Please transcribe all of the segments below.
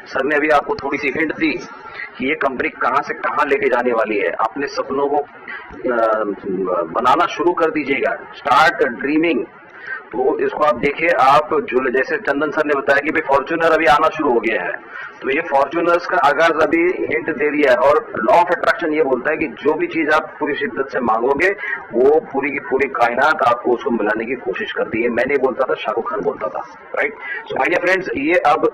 Sir ने अभी आपको थोड़ी सी हिंट दी कि ये कंपनी कहां से कहां लेके जाने वाली है। अपने सपनों को बनाना शुरू कर दीजिएगा, स्टार्ट ड्रीमिंग। तो इसको आप देखिए, आप जो जैसे चंदन सर ने बताया कि भाई फॉर्च्यूनर अभी आना शुरू हो गया है, तो ये फॉर्च्यूनर्स का आगाज अभी हिंट दे दिया है। और लॉ ऑफ अट्रैक्शन ये बोलता है कि जो भी चीज आप पूरी शिद्दत से मांगोगे वो पूरी की पूरी कायनात आपको उसको मिलाने की कोशिश करती है। मैं नहीं बोलता था, शाहरुख खान बोलता था, right. So my dear friends, ये अब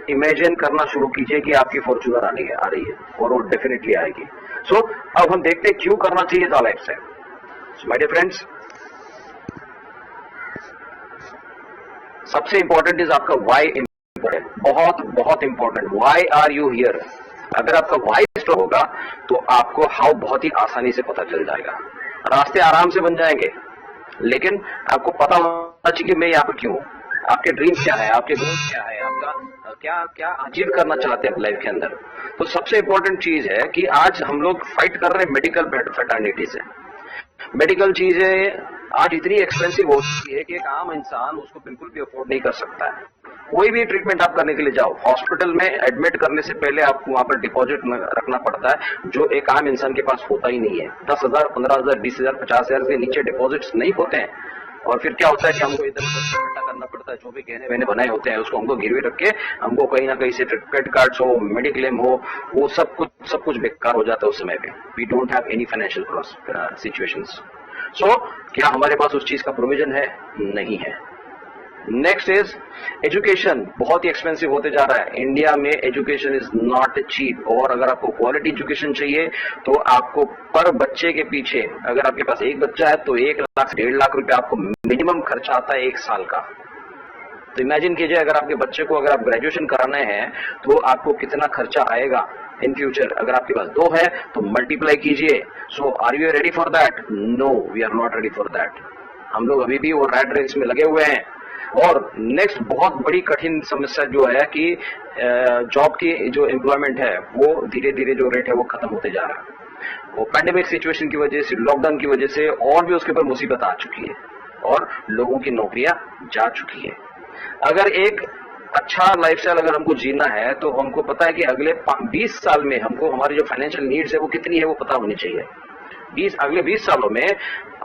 इमेजिन करना शुरू कीजिए कि आपकी फॉर्च्यूनर आ रही है और वो डेफिनेटली आएगी। सो अब हम देखते हैं क्यों करना चाहिए था लाइफ से। सो माय डियर फ्रेंड्स, सबसे इंपॉर्टेंट इज आपका वाई इंपॉर्टेंट, बहुत बहुत important. Why are you here? अगर आपका वाई स्ट्रांग होगा तो आपको हाउ बहुत ही आसानी से पता चल जाएगा, रास्ते आराम से बन जाएंगे। लेकिन आपको पता होना चाहिए कि मैं यहाँ पर क्यों, आपके ड्रीम क्या है, आपके गोल क्या है, आपका क्या क्या अचीव करना चाहते हैं लाइफ के अंदर। तो सबसे इंपॉर्टेंट चीज है कि आज हम लोग फाइट कर रहे हैं मेडिकल फैटर्निटी से। मेडिकल चीजें आज इतनी एक्सपेंसिव हो चुकी है कि एक आम इंसान उसको बिल्कुल भी अफोर्ड नहीं कर सकता है। कोई भी ट्रीटमेंट आप करने के लिए जाओ, हॉस्पिटल में एडमिट करने से पहले आपको वहां पर डिपॉजिट रखना पड़ता है, जो एक आम इंसान के पास होता ही नहीं है। 10,000, 15,000, 20,000, 50,000 से नीचे डिपॉजिट्स नहीं होते हैं। और फिर क्या होता है कि हमको इधर उधर इकट्ठा करना पड़ता है, जो भी गहने वहने बनाए होते हैं उसको हमको गिरवी रख के हमको कहीं ना कहीं से क्रेडिट कार्ड्स हो, मेडिक्लेम हो, वो सब कुछ बेकार हो जाता है उस समय पे। We don't have any financial situations. So क्या हमारे पास उस चीज का प्रोविजन है? नहीं है। नेक्स्ट इज एजुकेशन, बहुत ही एक्सपेंसिव होते जा रहा है। इंडिया में एजुकेशन इज नॉट चीप। और अगर आपको क्वालिटी एजुकेशन चाहिए तो आपको पर बच्चे के पीछे, अगर आपके पास एक बच्चा है तो 1 लाख से 1.5 लाख रुपए आपको मिनिमम खर्चा आता है 1 साल का। तो इमेजिन कीजिए, अगर आपके बच्चे को अगर आप ग्रेजुएशन कराने हैं तो आपको कितना खर्चा आएगा इन फ्यूचर। अगर आपके पास 2 है तो मल्टीप्लाई कीजिए। So are you ready for that? No, we are not ready for that. हम लोग अभी भी वो रैट रेस में लगे हुए हैं। और नेक्स्ट बहुत बड़ी कठिन समस्या जो है कि जॉब की जो एम्प्लॉयमेंट है वो धीरे धीरे जो रेट है वो खत्म होते जा रहा है। वो पैंडेमिक सिचुएशन की वजह से, लॉकडाउन की वजह से और भी उसके ऊपर मुसीबत आ चुकी है और लोगों की नौकरियां जा चुकी है। अगर एक अच्छा लाइफस्टाइल अगर हमको जीना है तो हमको पता है कि अगले 20 साल में हमको हमारी जो फाइनेंशियल नीड्स है वो कितनी है वो पता होनी चाहिए। अगले 20 सालों में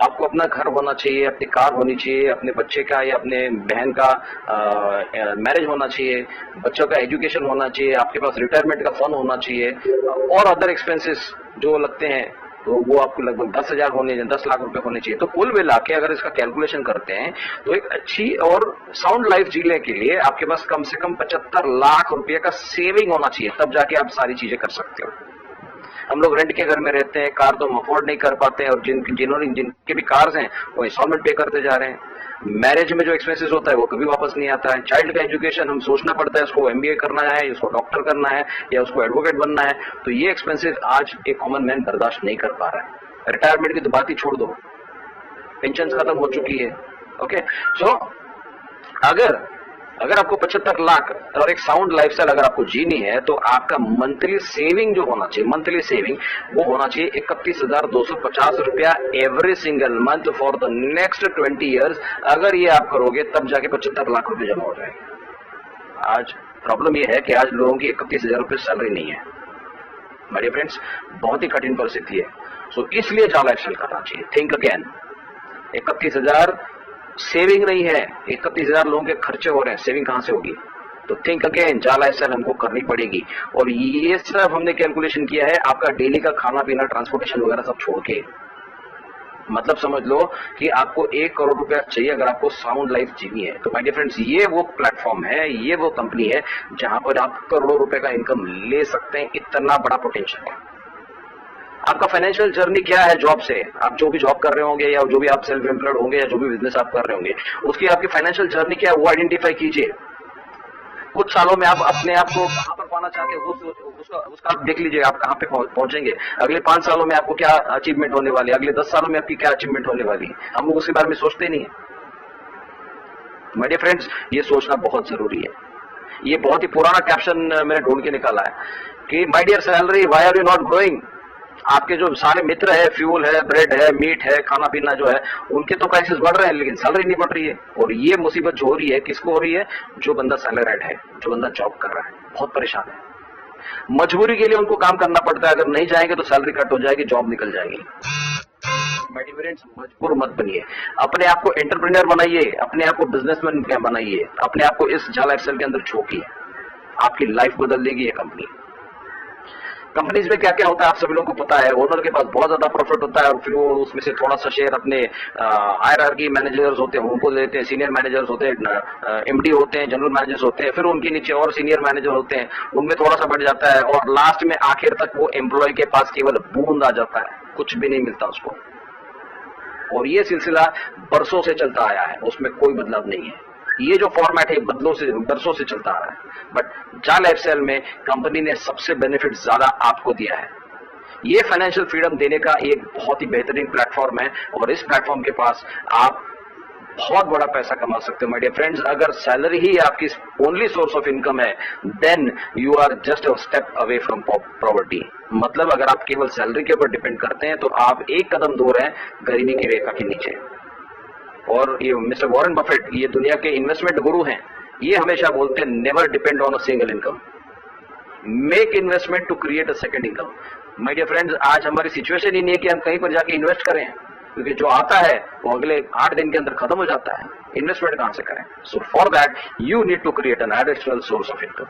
आपको अपना घर होना चाहिए, अपनी कार होनी चाहिए, अपने बच्चे का या अपने बहन का मैरिज होना चाहिए, बच्चों का एजुकेशन होना चाहिए, आपके पास रिटायरमेंट का फंड होना चाहिए और अदर एक्सपेंसेस जो लगते हैं तो वो आपको लगभग 10,000 10 लाख रुपए होने चाहिए। तो कुल मिला के अगर इसका कैलकुलेशन करते हैं तो एक अच्छी और साउंड लाइफ जीने के लिए आपके पास कम से कम 75 लाख रुपए का सेविंग होना चाहिए, तब जाके आप सारी चीजें कर सकते हो। हम लोग रेंट के घर में रहते हैं, कार तो हम अफोर्ड नहीं कर पाते हैं और जिनके भी कार्स हैं वो इंस्टॉलमेंट पे करते जा रहे हैं। मैरिज में जो एक्सपेंसेस होता है वो कभी वापस नहीं आता है। चाइल्ड का एजुकेशन हम सोचना पड़ता है, उसको एमबीए करना है, उसको डॉक्टर करना है या उसको एडवोकेट बनना है, तो ये एक्सपेंसेस आज एक कॉमन मैन बर्दाश्त नहीं कर पा रहा है। रिटायरमेंट की तो बात ही छोड़ दो, पेंशन खत्म हो चुकी है। ओके, सो अगर आपको 75 लाख और एक साउंड लाइफस्टाइल अगर आपको जीनी है तो आपका मंथली सेविंग जो होना चाहिए, मंथली सेविंग वो होना चाहिए 31,250 रुपया every single month for the next 20 years. अगर ये आप करोगे तब जाके 75 लाख रुपए जमा हो जाएंगे। आज प्रॉब्लम ये है कि आज लोगों की 31,000 रुपये सैलरी नहीं है। मेरे फ्रेंड्स, बहुत ही कठिन परिस्थिति है। सो इसलिए जा लाइफस्टाइल करना चाहिए। थिंक अगेन, 31,000 सेविंग नहीं है, 31,000 लोगों के खर्चे हो रहे हैं, सेविंग कहां से होगी? तो थिंक अगेन, जा लाइफस्टाइल हमको करनी पड़ेगी। और ये सब हमने कैलकुलेशन किया है आपका डेली का खाना पीना, ट्रांसपोर्टेशन वगैरह सब छोड़ के। मतलब समझ लो कि आपको 1 करोड़ रुपया चाहिए अगर आपको साउंड लाइफ जीनी है। तो माय डियर फ्रेंड्स, ये वो प्लेटफॉर्म है, ये वो कंपनी है जहां पर आप करोड़ों रुपए का इनकम ले सकते हैं। इतना बड़ा पोटेंशियल है। आपका फाइनेंशियल जर्नी क्या है जॉब से? आप जो भी जॉब कर रहे होंगे या जो भी आप सेल्फ एम्प्लॉयड होंगे या जो भी बिजनेस आप कर रहे होंगे, उसकी आपकी फाइनेंशियल जर्नी क्या है वो आइडेंटिफाई कीजिए। कुछ सालों में आप अपने आप को कहां पर पाना चाहते हैं उसका आप देख लीजिए, आप कहां पे पहुंचेंगे। अगले 5 सालों में आपको क्या अचीवमेंट होने वाली है, अगले 10 सालों में आपकी क्या अचीवमेंट होने वाली है। हम लोग उसके बारे में सोचते नहीं है। माय डियर फ्रेंड्स, ये सोचना बहुत जरूरी है। ये बहुत ही पुराना कैप्शन मैंने ढूंढ के निकाला है कि my dear salary, why are you not growing? आपके जो सारे मित्र है, फ्यूल है, ब्रेड है, मीट है, खाना पीना जो है, उनके तो प्राइसेस बढ़ रहे हैं लेकिन सैलरी नहीं बढ़ रही है। और ये मुसीबत जो हो रही है किसको हो रही है? जो बंदा सैलरीड है, जो बंदा जॉब कर रहा है, बहुत परेशान है। मजबूरी के लिए उनको काम करना पड़ता है, अगर नहीं जाएंगे तो सैलरी कट हो जाएगी, जॉब निकल जाएगी। मजबूर मत बनिए, अपने आप को एंटरप्रेन्योर बनाइए, अपने आप को बिजनेसमैन बनाइए, अपने आप को इस जाला एक्सेल के अंदर झोंकिए, आपकी लाइफ बदल देगी ये कंपनी। कंपनीज में क्या क्या होता है आप सभी लोगों को पता है, ओनर के पास बहुत ज्यादा प्रॉफिट होता है और फिर वो उसमें से थोड़ा सा शेयर अपने हायरार्की मैनेजर्स होते हैं उनको देते हैं, सीनियर मैनेजर्स होते हैं, एमडी होते हैं, जनरल मैनेजर्स होते हैं, फिर उनके नीचे और सीनियर मैनेजर होते हैं, उनमें थोड़ा सा बढ़ जाता है और लास्ट में आखिर तक वो एम्प्लॉय के पास केवल बूंद आ जाता है, कुछ भी नहीं मिलता उसको। और ये सिलसिला बरसों से चलता आया है, उसमें कोई बदलाव नहीं है। ये जो फॉर्मेट है बरसों से चलता आ रहा है, बट जाल लाइफस्टाइल में कंपनी ने सबसे बेनिफिट ज्यादा आपको दिया है। ये फाइनेंशियल फ्रीडम देने का एक बहुत ही बेहतरीन प्लेटफॉर्म है और इस प्लेटफॉर्म के पास आप बहुत बड़ा पैसा कमा सकते हो माय डियर फ्रेंड्स। अगर सैलरी ही आपकी ओनली सोर्स ऑफ इनकम है, then you are just a step away from poverty. मतलब अगर आप केवल सैलरी के ऊपर डिपेंड करते हैं तो आप एक कदम दूर हैं गरीबी की रेखा के नीचे। और ये मिस्टर वॉरेन बफेट, ये दुनिया के इन्वेस्टमेंट गुरु हैं, ये हमेशा बोलते हैं never depend on a single income, make investment to create a second income. My dear friends, आज हमारी सिचुएशन ही नहीं है कि हम कहीं पर जाके इन्वेस्ट करें, क्योंकि जो आता है वो अगले 8 दिन के अंदर खत्म हो जाता है। इन्वेस्टमेंट कहां से करें? So for that you need to create an additional source of income.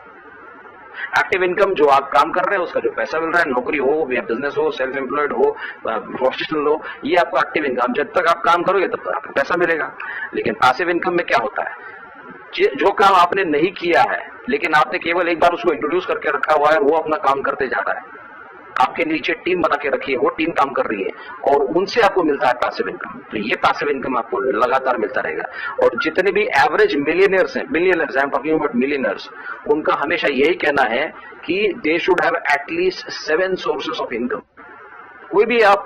Active income, जो आप काम कर रहे हैं उसका जो पैसा मिल रहा है, नौकरी हो या बिजनेस हो, सेल्फ एम्प्लॉयड हो, प्रोफेशनल हो, ये आपका एक्टिव इनकम। जब तक आप काम करोगे तब तक आपको पैसा मिलेगा। लेकिन पैसिव इनकम में क्या होता है? जो काम आपने नहीं किया है लेकिन आपने केवल एक बार उसको इंट्रोड्यूस करके रखा हुआ है, वो अपना काम करते जा रहा है, आपके नीचे टीम बना के रखी है, वो टीम काम कर रही है और उनसे आपको मिलता है पैसिव इनकम। तो ये पैसिव इनकम आपको लगातार मिलता रहेगा। और जितने भी एवरेज मिलियनर्स हैं, billionaires, I am talking about millionaires, उनका हमेशा यही कहना है कि they should have at least 7 sources of income. कोई भी आप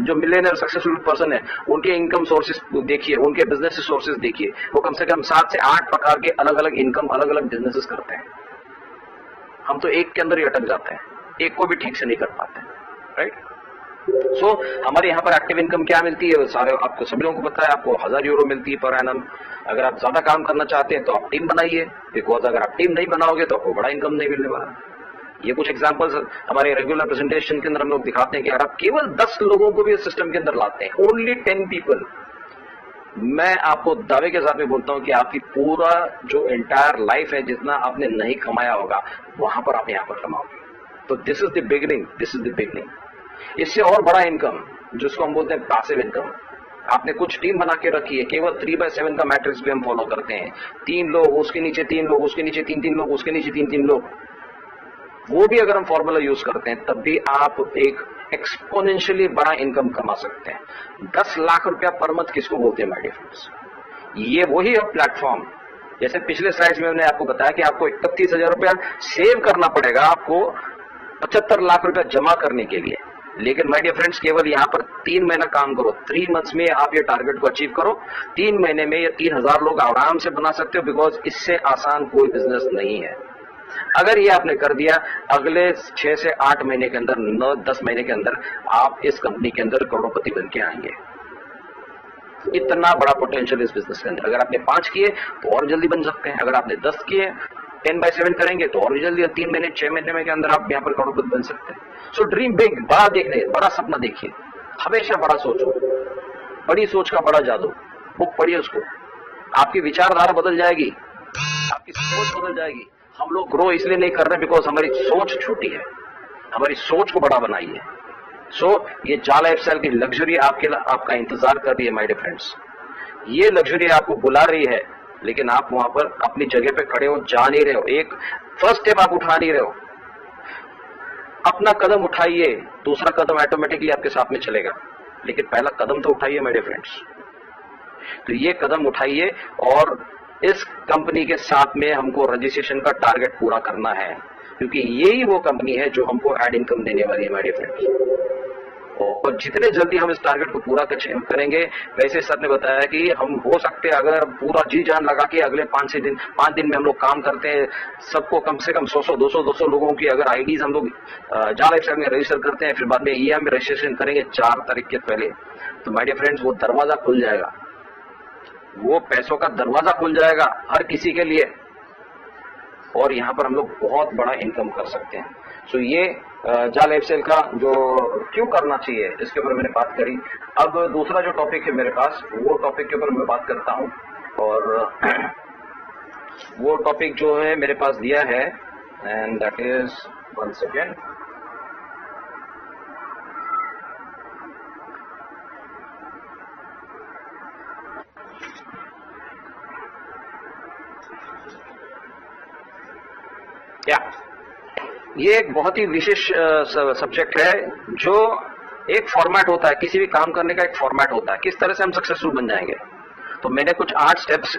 जो मिलियनर सक्सेसफुल पर्सन है उनके इनकम सोर्सेस देखिए, उनके बिजनेस सोर्सेस देखिए, वो कम से कम 7 से 8 प्रकार के अलग अलग इनकम, अलग अलग बिजनेसेस करते हैं। हम तो एक के अंदर ही अटक जाते हैं, एक को भी ठीक से नहीं कर पाते, राइट? सो हमारे यहाँ पर एक्टिव इनकम क्या मिलती है, सारे आपको सभी लोगों को पता है। आपको 1000 यूरो मिलती है पर एनम। अगर आप ज्यादा काम करना चाहते हैं तो आप टीम बनाइए, बिकॉज अगर आप टीम नहीं बनाओगे तो आपको बड़ा इनकम नहीं मिलने वाला। ये कुछ एग्जांपल्स हमारे रेगुलर प्रेजेंटेशन के अंदर हम लोग दिखाते हैं कि अगर आप केवल 10 लोगों को भी इस सिस्टम के अंदर लाते हैं, ओनली 10 पीपल, मैं आपको दावे के साथ में बोलता हूं कि आपकी पूरा जो एंटायर लाइफ है, जितना आपने नहीं कमाया होगा वहां पर आप यहां पर कमाओगे। तो this is the beginning, this is the beginning. इससे और बड़ा इनकम जिसको हम बोलते हैं पैसिव इनकम, आपने कुछ टीम बना के रखी है, केवल 3/7 का मैट्रिक्स भी हम फॉलो करते हैं। 3 लोग, उसके नीचे 3 लोग, उसके नीचे 3 लोग, उसके नीचे 3 लोग, वो भी अगर हम फॉर्मूला यूज करते हैं तब भी आप एक एक्सपोनेंशियली बड़ा इनकम कमा सकते हैं। 10 लाख रुपया पर मंथ किसको बोलते हैं माय डियर फ्रेंड्स? ये वही है प्लेटफॉर्म। जैसे पिछले स्लाइड्स में मैंने आपको बताया कि आपको 31,000 रुपया सेव करना पड़ेगा आपको 75 लाख रुपया जमा करने के लिए। लेकिन माय डियर फ्रेंड्स, केवल यहाँ पर 3 महीना काम करो, 3 मंथ्स में आप ये टारगेट को अचीव करो। 3 महीने में ये 3000 लोग आराम से बना सकते हो, बिकॉज इससे आसान कोई बिजनेस नहीं है। अगर ये आपने कर दिया, अगले 6 से 8 महीने के अंदर, 9-10 महीने के अंदर आप इस कंपनी के अंदर करोड़पति बन के आएंगे। इतना बड़ा पोटेंशियल इस बिजनेस के अंदर। अगर आपने 5 किए तो और जल्दी बन सकते हैं, अगर आपने 10 किए, 10/7 करेंगे तो और जल्दी 3 महीने 6 महीने में के अंदर आप यहाँ पर करोड़पति बन सकते हैं। सो ड्रीम बिग, बड़ा देखने, बड़ा सपना देखिए, हमेशा बड़ा सोचो। बड़ी सोच का बड़ा जादू, बुक पढ़िए उसको, आपकी विचारधारा बदल जाएगी, आपकी सोच बदल जाएगी। हम लोग ग्रो इसलिए नहीं कर रहे बिकॉज हमारी सोच छोटी है, हमारी सोच को बड़ा बनाइए। सो ये जाल लाइफस्टाइल की लग्जरी आपका इंतजार कर रही है माय डियर फ्रेंड्स। ये लग्जरी आपको बुला रही है, लेकिन आप वहां पर अपनी जगह पे खड़े हो, जा नहीं रहे हो, एक फर्स्ट स्टेप आप उठा नहीं रहे हो। अपना कदम उठाइए, दूसरा कदम ऑटोमेटिकली आपके साथ में चलेगा, लेकिन पहला कदम तो उठाइए माय डियर फ्रेंड्स। तो ये कदम उठाइए और इस कंपनी के साथ में हमको रजिस्ट्रेशन का टारगेट पूरा करना है, क्योंकि यही वो कंपनी है जो हमको एड इनकम देने वाली है माय डियर फ्रेंड्स। और जितने जल्दी हम इस टारगेट को पूरा करेंगे, वैसे सर ने बताया कि हम हो सकते हैं अगर पूरा जी जान लगा के अगले 5 दिन में हम लोग काम करते हैं, सबको कम से कम 100 200 लोगों की अगर आईडीज हम लोग जाल एक्सचेंज में रजिस्टर करते हैं, फिर बाद में ईएम में रजिस्ट्रेशन करेंगे 4 तारीख के पहले, तो माय डियर फ्रेंड्स वो दरवाजा खुल जाएगा, वो पैसों का दरवाजा खुल जाएगा हर किसी के लिए, और यहाँ पर हम लोग बहुत बड़ा इनकम कर सकते हैं। सो ये जाल लाइफस्टाइल का जो क्यों करना चाहिए इसके ऊपर मैंने बात करी। अब दूसरा जो टॉपिक है मेरे पास, वो टॉपिक के ऊपर मैं बात करता हूँ, और वो टॉपिक जो है मेरे पास दिया है, एंड दैट इज 1 सेकेंड, ये एक बहुत ही विशेष सब्जेक्ट है, जो एक फॉर्मेट होता है, किसी भी काम करने का एक फॉर्मेट होता है, किस तरह से हम सक्सेसफुल बन जाएंगे। तो मैंने कुछ 8 स्टेप्स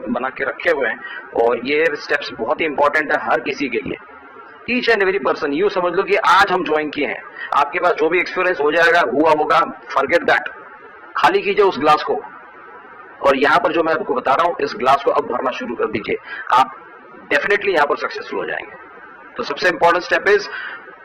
बना के रखे हुए हैं, और ये स्टेप्स बहुत ही इंपॉर्टेंट है हर किसी के लिए, each and every person. You समझ लो कि आज हम ज्वाइन किए हैं, आपके पास जो भी एक्सपीरियंस हो जाएगा हुआ होगा, फॉरगेट दैट, खाली कीजिए उस ग्लास को, और यहाँ पर जो मैं आपको बता रहा हूँ इस ग्लास को अब भरना शुरू कर दीजिए, आप डेफिनेटली यहाँ पर सक्सेसफुल हो जाएंगे। तो सबसे important step is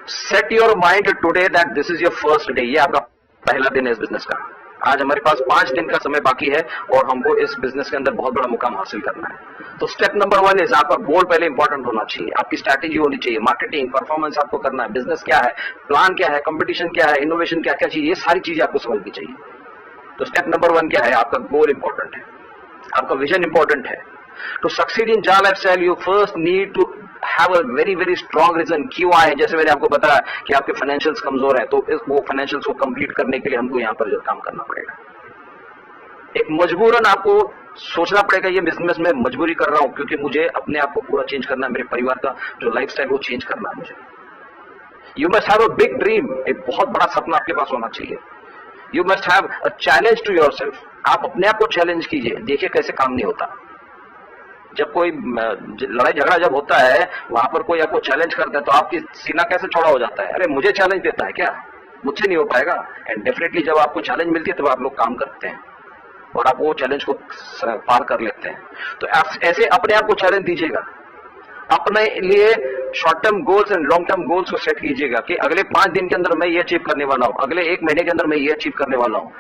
set your mind today that this is your first day. ये आपका पहला दिन है इस बिजनेस का। आज हमारे पास 5 दिन का समय बाकी है, और हमको इस बिजनेस के अंदर बहुत बड़ा मुकाम हासिल करना है। तो स्टेप नंबर 1 इज आपका गोल पहले इंपॉर्टेंट होना चाहिए, आपकी स्ट्रैटेजी होनी चाहिए, मार्केटिंग परफॉर्मेंस आपको करना है, बिजनेस क्या है, प्लान क्या है, कंपटीशन क्या है, इनोवेशन क्या क्या चाहिए, ये सारी चीजें आपको समझनी चाहिए। तो स्टेप नंबर 1 क्या है, आपका गोल इंपॉर्टेंट है, आपका विजन इंपॉर्टेंट है। To succeed in JAL lifestyle, you first need to have a very strong reason। क्यों आए, जैसे मैंने आपको बताया कि आपके फाइनेंशियल्स कमजोर है, तो वो फाइनेंशियल्स को कंप्लीट करने के लिए हमको यहाँ पर जो काम करना पड़ेगा, एक मजबूरन आपको सोचना पड़ेगा, ये बिजनेस में मजबूरी कर रहा हूँ क्योंकि मुझे अपने आप को पूरा चेंज करना है, मेरे परिवार का जो लाइफस्टाइल वो चेंज करना है मुझे। You must have a big dream, एक बहुत बड़ा सपना आपके पास होना चाहिए। You must have a challenge to yourself, आप अपने आप को चैलेंज कीजिए, देखिए कैसे काम नहीं होता। जब कोई लड़ाई झगड़ा जब होता है, वहां पर कोई आपको चैलेंज करता है, तो आपकी सीना कैसे चौड़ा हो जाता है, अरे मुझे चैलेंज देता है क्या, मुझसे नहीं हो पाएगा। एंड डेफिनेटली जब आपको चैलेंज मिलती है तब आप लोग काम करते हैं, और आप वो चैलेंज को पार कर लेते हैं। तो ऐसे अपने आप को चैलेंज दीजिएगा, अपने लिए short term goals and long term goals को सेट कीजिएगा कि अगले 5 दिन के अंदर मैं ये अचीव करने वाला हूँ, अगले 1 महीने के अंदर मैं ये अचीव करने वाला हूँ,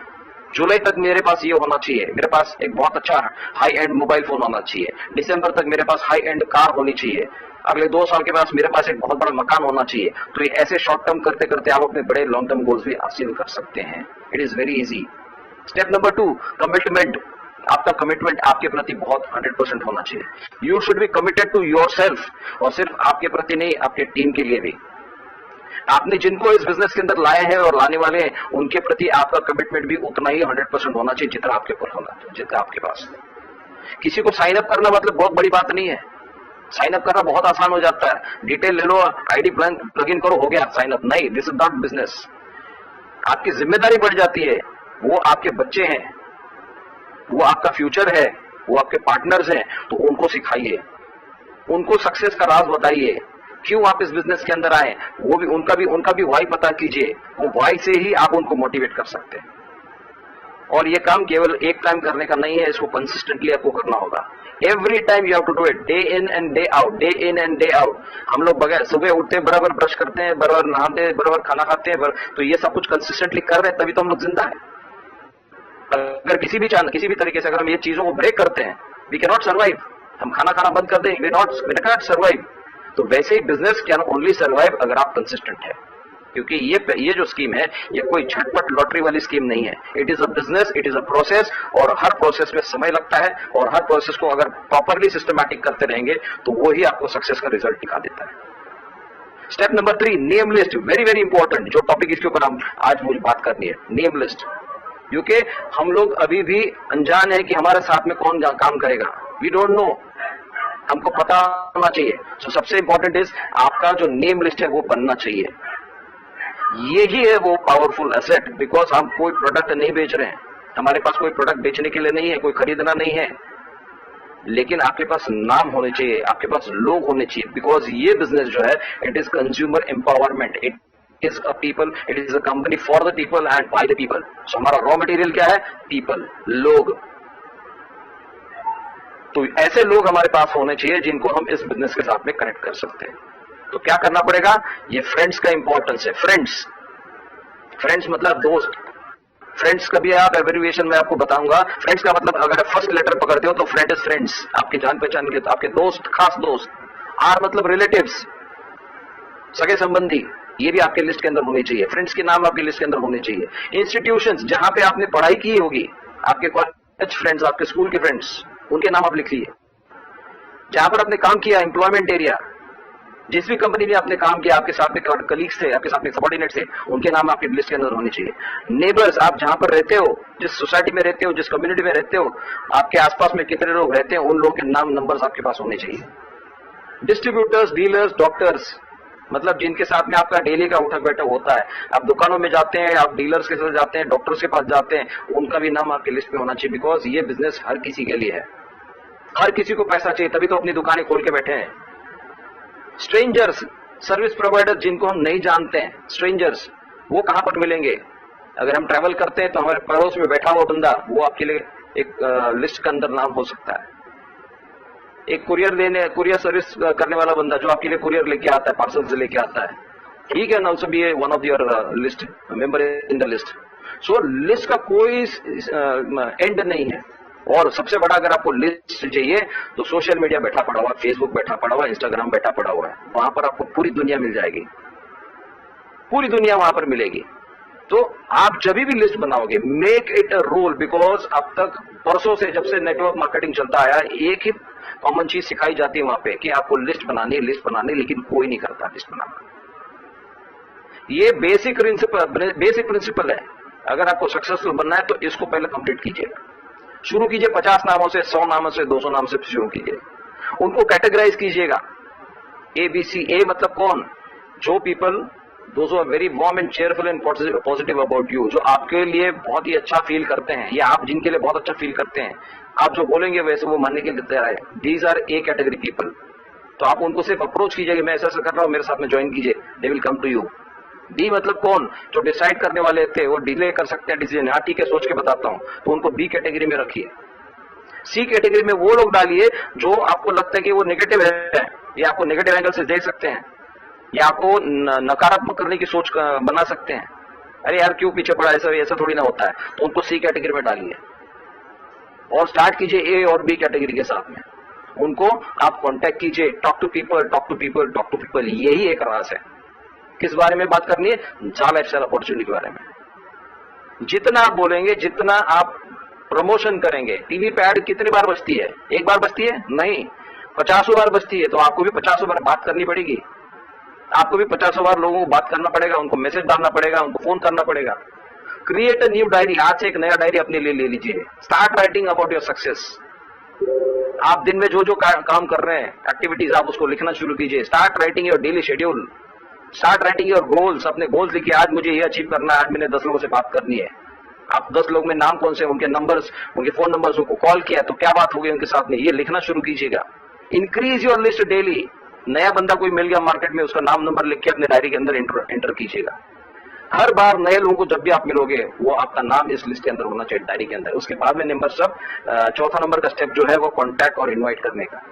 जुलाई तक मेरे पास ये होना चाहिए, मेरे पास एक बहुत अच्छा हाई एंड मोबाइल फोन होना चाहिए, दिसंबर तक मेरे पास हाई एंड कार होनी चाहिए, अगले 2 साल के पास मेरे पास एक बहुत बड़ा मकान होना चाहिए। तो ये ऐसे शॉर्ट टर्म करते करते आप अपने बड़े लॉन्ग टर्म गोल्स भी हासिल कर सकते हैं। It is very easy. Step number 2, commitment. आपका कमिटमेंट आपके प्रति बहुत 100% होना चाहिए। You should be committed to yourself, और सिर्फ आपके प्रति नहीं, आपके टीम के लिए भी। आपने जिनको इस बिजनेस के अंदर लाए हैं और लाने वाले हैं, उनके प्रति आपका कमिटमेंट भी उतना ही 100% होना चाहिए जितना आपके ऊपर होना चाहिए, जितना आपके पास। किसी को साइन अप करना मतलब बहुत बड़ी बात नहीं है, साइन अप करना बहुत आसान हो जाता है, डिटेल ले लो, आईडी प्लग इन करो, हो गया साइन अप। नहीं, दिस इज नॉट बिजनेस। आपकी जिम्मेदारी बढ़ जाती है, वो आपके बच्चे हैं, वो आपका फ्यूचर है, वो आपके पार्टनर्स हैं, तो उनको सिखाइए, उनको सक्सेस का राज बताइए, क्यों आप इस बिजनेस के अंदर आए, वो भी उनका भी वाई पता कीजिए, वो वाई से ही आप उनको मोटिवेट कर सकते हैं। और ये काम केवल एक टाइम करने का नहीं है, इसको कंसिस्टेंटली आपको करना होगा। Every time you have to do it, day in and day out, day in and day out. हम लोग बगैर सुबह उठते हैं, बराबर ब्रश करते हैं, बराबर नहाते हैं, बराबर खाना खाते हैं, तो ये सब कुछ कंसिस्टेंटली कर रहे हैं, तभी तो हम लोग जिंदा है। अगर किसी भी तरीके से अगर हम ये चीजों को ब्रेक करते हैं, वी कैन नॉट सर्वाइव। हम खाना खाना बंद कर दें, वी कैन नॉट सर्वाइव। तो वैसे ही बिजनेस कैन ओनली सर्वाइव अगर आप कंसिस्टेंट है, क्योंकि ये जो स्कीम है, ये कोई झटपट लॉटरी वाली स्कीम नहीं है। It is a business, it is a process, और हर प्रोसेस में समय लगता है, और हर प्रोसेस को अगर प्रॉपरली सिस्टमैटिक करते रहेंगे तो वो ही आपको सक्सेस का रिजल्ट दिखा देता है। Step number 3, name list. Very very important जो टॉपिक इसके ऊपर हम आज मुझे बात करनी है, नेम लिस्ट। क्योंकि हम लोग अभी भी अनजान है कि हमारे साथ में कौन काम करेगा, वी डोंट नो, हमको पता होना चाहिए। तो सबसे इंपॉर्टेंट इज आपका जो नेम लिस्ट है वो बनना चाहिए। यही है वो पावरफुल एसेट, बिकॉज हम कोई प्रोडक्ट नहीं बेच रहे हैं, हमारे पास कोई प्रोडक्ट बेचने के लिए नहीं है, कोई खरीदना नहीं है, लेकिन आपके पास नाम होने चाहिए, आपके पास लोग होने चाहिए, बिकॉज ये बिजनेस जो है it is consumer empowerment, it is a people, it is a company for the people and by the people. So हमारा रॉ मटेरियल क्या है? पीपल, लोग। तो ऐसे लोग हमारे पास होने चाहिए जिनको हम इस बिजनेस के साथ में कनेक्ट कर सकते हैं। तो क्या करना पड़ेगा? ये फ्रेंड्स का इंपॉर्टेंस है। फ्रेंड्स, फ्रेंड्स मतलब दोस्त। फ्रेंड्स का भी आप एब्रिविएशन में आपको बताऊंगा। फ्रेंड्स का मतलब अगर फर्स्ट लेटर पकड़ते हो तो फ्रेंड इज फ्रेंड्स, आपके जान पहचान के, तो आपके दोस्त, खास दोस्त। आर मतलब रिलेटिव्स, सगे संबंधी, ये भी आपके लिस्ट के अंदर होने चाहिए। फ्रेंड्स के नाम आपकी लिस्ट के अंदर होने चाहिए। इंस्टीट्यूशंस, जहां पे आपने पढ़ाई की होगी, आपके कॉलेज फ्रेंड्स, आपके स्कूल के फ्रेंड्स, उनके नाम आप लिख लीजिए। जहां पर आपने काम किया, एम्प्लॉयमेंट एरिया, जिस भी कंपनी में आपने काम किया, आपके साथ में कलीग्स थे, आपके साथ में सबॉर्डिनेट थे, उनके नाम आपकी लिस्ट के अंदर होने चाहिए। नेबर्स, आप जहां पर रहते हो, जिस सोसाइटी में रहते हो, जिस कम्युनिटी में रहते हो, आपके आसपास में कितने लोग रहते हैं, उन लोगों के नाम, नंबर्स आपके पास होने चाहिए। डिस्ट्रीब्यूटर्स, डीलर्स, डॉक्टर्स, मतलब जिनके साथ में आपका डेली का उठक बैठक होता है। आप दुकानों में जाते हैं, आप डीलर्स के साथ जाते हैं, डॉक्टर्स के पास जाते हैं, उनका भी नाम आपकी लिस्ट में होना चाहिए। बिकॉज ये बिजनेस हर किसी के लिए है, हर किसी को पैसा चाहिए, तभी तो अपनी दुकानें खोल के बैठे हैं। स्ट्रेंजर्स, सर्विस प्रोवाइडर जिनको हम नहीं जानते हैं, स्ट्रेंजर्स, वो कहां पर मिलेंगे? अगर हम ट्रैवल करते हैं तो हमारे पड़ोस में बैठा हुआ बंदा, वो आपके लिए एक लिस्ट के अंदर नाम हो सकता है। एक कुरियर सर्विस करने वाला बंदा जो आपके लिए कुरियर लेके आता है, पार्सल से लेके आता है, he can also be one of your list, member in the list. So list का कोई एंड नहीं है। और सबसे बड़ा अगर आपको लिस्ट चाहिए तो सोशल मीडिया बैठा पड़ा हुआ, फेसबुक बैठा पड़ा हुआ, इंस्टाग्राम बैठा पड़ा हुआ है, वहां पर आपको पूरी दुनिया मिल जाएगी, पूरी दुनिया वहां पर मिलेगी। तो आप जब भी लिस्ट बनाओगे, make it a rule, because अब तक परसों से जब से नेटवर्क मार्केटिंग चलता आया, एक ही कॉमन चीज सिखाई जाती है वहां पे कि आपको लिस्ट बनानी, लेकिन कोई नहीं करता लिस्ट बनाना। ये बेसिक प्रिंसिपल है। अगर आपको सक्सेसफुल बनना है तो इसको पहले कंप्लीट कीजिए। शुरू कीजिए 50 नामों से, 100 नामों से, 200 नाम से शुरू कीजिए। उनको कैटेगराइज कीजिएगा, ABC। ए मतलब कौन? जो people, those are very warm and cheerful and positive about you, जो आपके लिए बहुत ही अच्छा फील करते हैं, या आप जिनके लिए बहुत अच्छा फील करते हैं, आप जो बोलेंगे वैसे वो मानने के लिए तैयार है। These are A category people. तो आप उनको सिर्फ अप्रोच कीजिए, मैं ऐसा कर रहा हूं, मेरे साथ में ज्वाइन कीजिए, they will come to you. D मतलब कौन? जो डिसाइड करने वाले थे, वो डिले कर सकते हैं डिसीजन, हाँ ठीक है सोच के बताता हूं, तो उनको बी कैटेगरी में रखिए। सी कैटेगरी में वो लोग डालिए जो आपको लगता है कि वो नेगेटिव है, या आपको नेगेटिव एंगल से देख सकते हैं, या आपको नकारात्मक करने की सोच बना सकते हैं। अरे यार क्यों पीछे पड़ा, ऐसा थोड़ी ना होता है, तो उनको सी कैटेगरी में डालिए। और स्टार्ट कीजिए ए और बी कैटेगरी के साथ में, उनको आप कांटेक्ट कीजिए। टॉक टू पीपल, यही एक राज है। किस बारे में बात करनी है? जॉब लाइफस्टाइल अपॉर्चुनिटी के बारे में। जितना आप बोलेंगे, जितना आप प्रमोशन करेंगे, टीवी पे ऐड कितनी बार बजती है? एक बार बजती है? नहीं, 50 बार बजती है। तो आपको भी 50 बार बात करनी पड़ेगी, आपको भी 50 बार लोगों को बात करना पड़ेगा, उनको मैसेज डालना पड़ेगा, उनको फोन करना पड़ेगा। क्रिएट अ न्यू डायरी, आज से एक नया डायरी अपने लिए ले लीजिए। Start writing about your success. आप दिन में जो जो काम कर रहे हैं, एक्टिविटीज, आप उसको लिखना शुरू कीजिए। Start writing your daily schedule, start writing your goals. अपने गोल्स लिखिए, आज मुझे ये अचीव करना है, आज मैंने 10 लोगों से बात करनी है। आप 10 लोग में नाम कौन से, उनके नंबर्स, उनके फोन नंबर्स, उनको कॉल किया तो क्या बात हो गई उनके साथ में, ये लिखना शुरू कीजिएगा। Increase your list daily. नया बंदा कोई मिल गया मार्केट में, उसका नाम नंबर लिख के अपने डायरी के अंदर एंटर कीजिएगा। हर बार नए लोगों को जब भी आप मिलोगे, वो आपका नाम इस लिस्ट के अंदर होना चाहिए, डायरी के अंदर। उसके बाद में नंबर सब, चौथा नंबर का स्टेप जो है वो कॉन्टैक्ट और इन्वाइट करने का।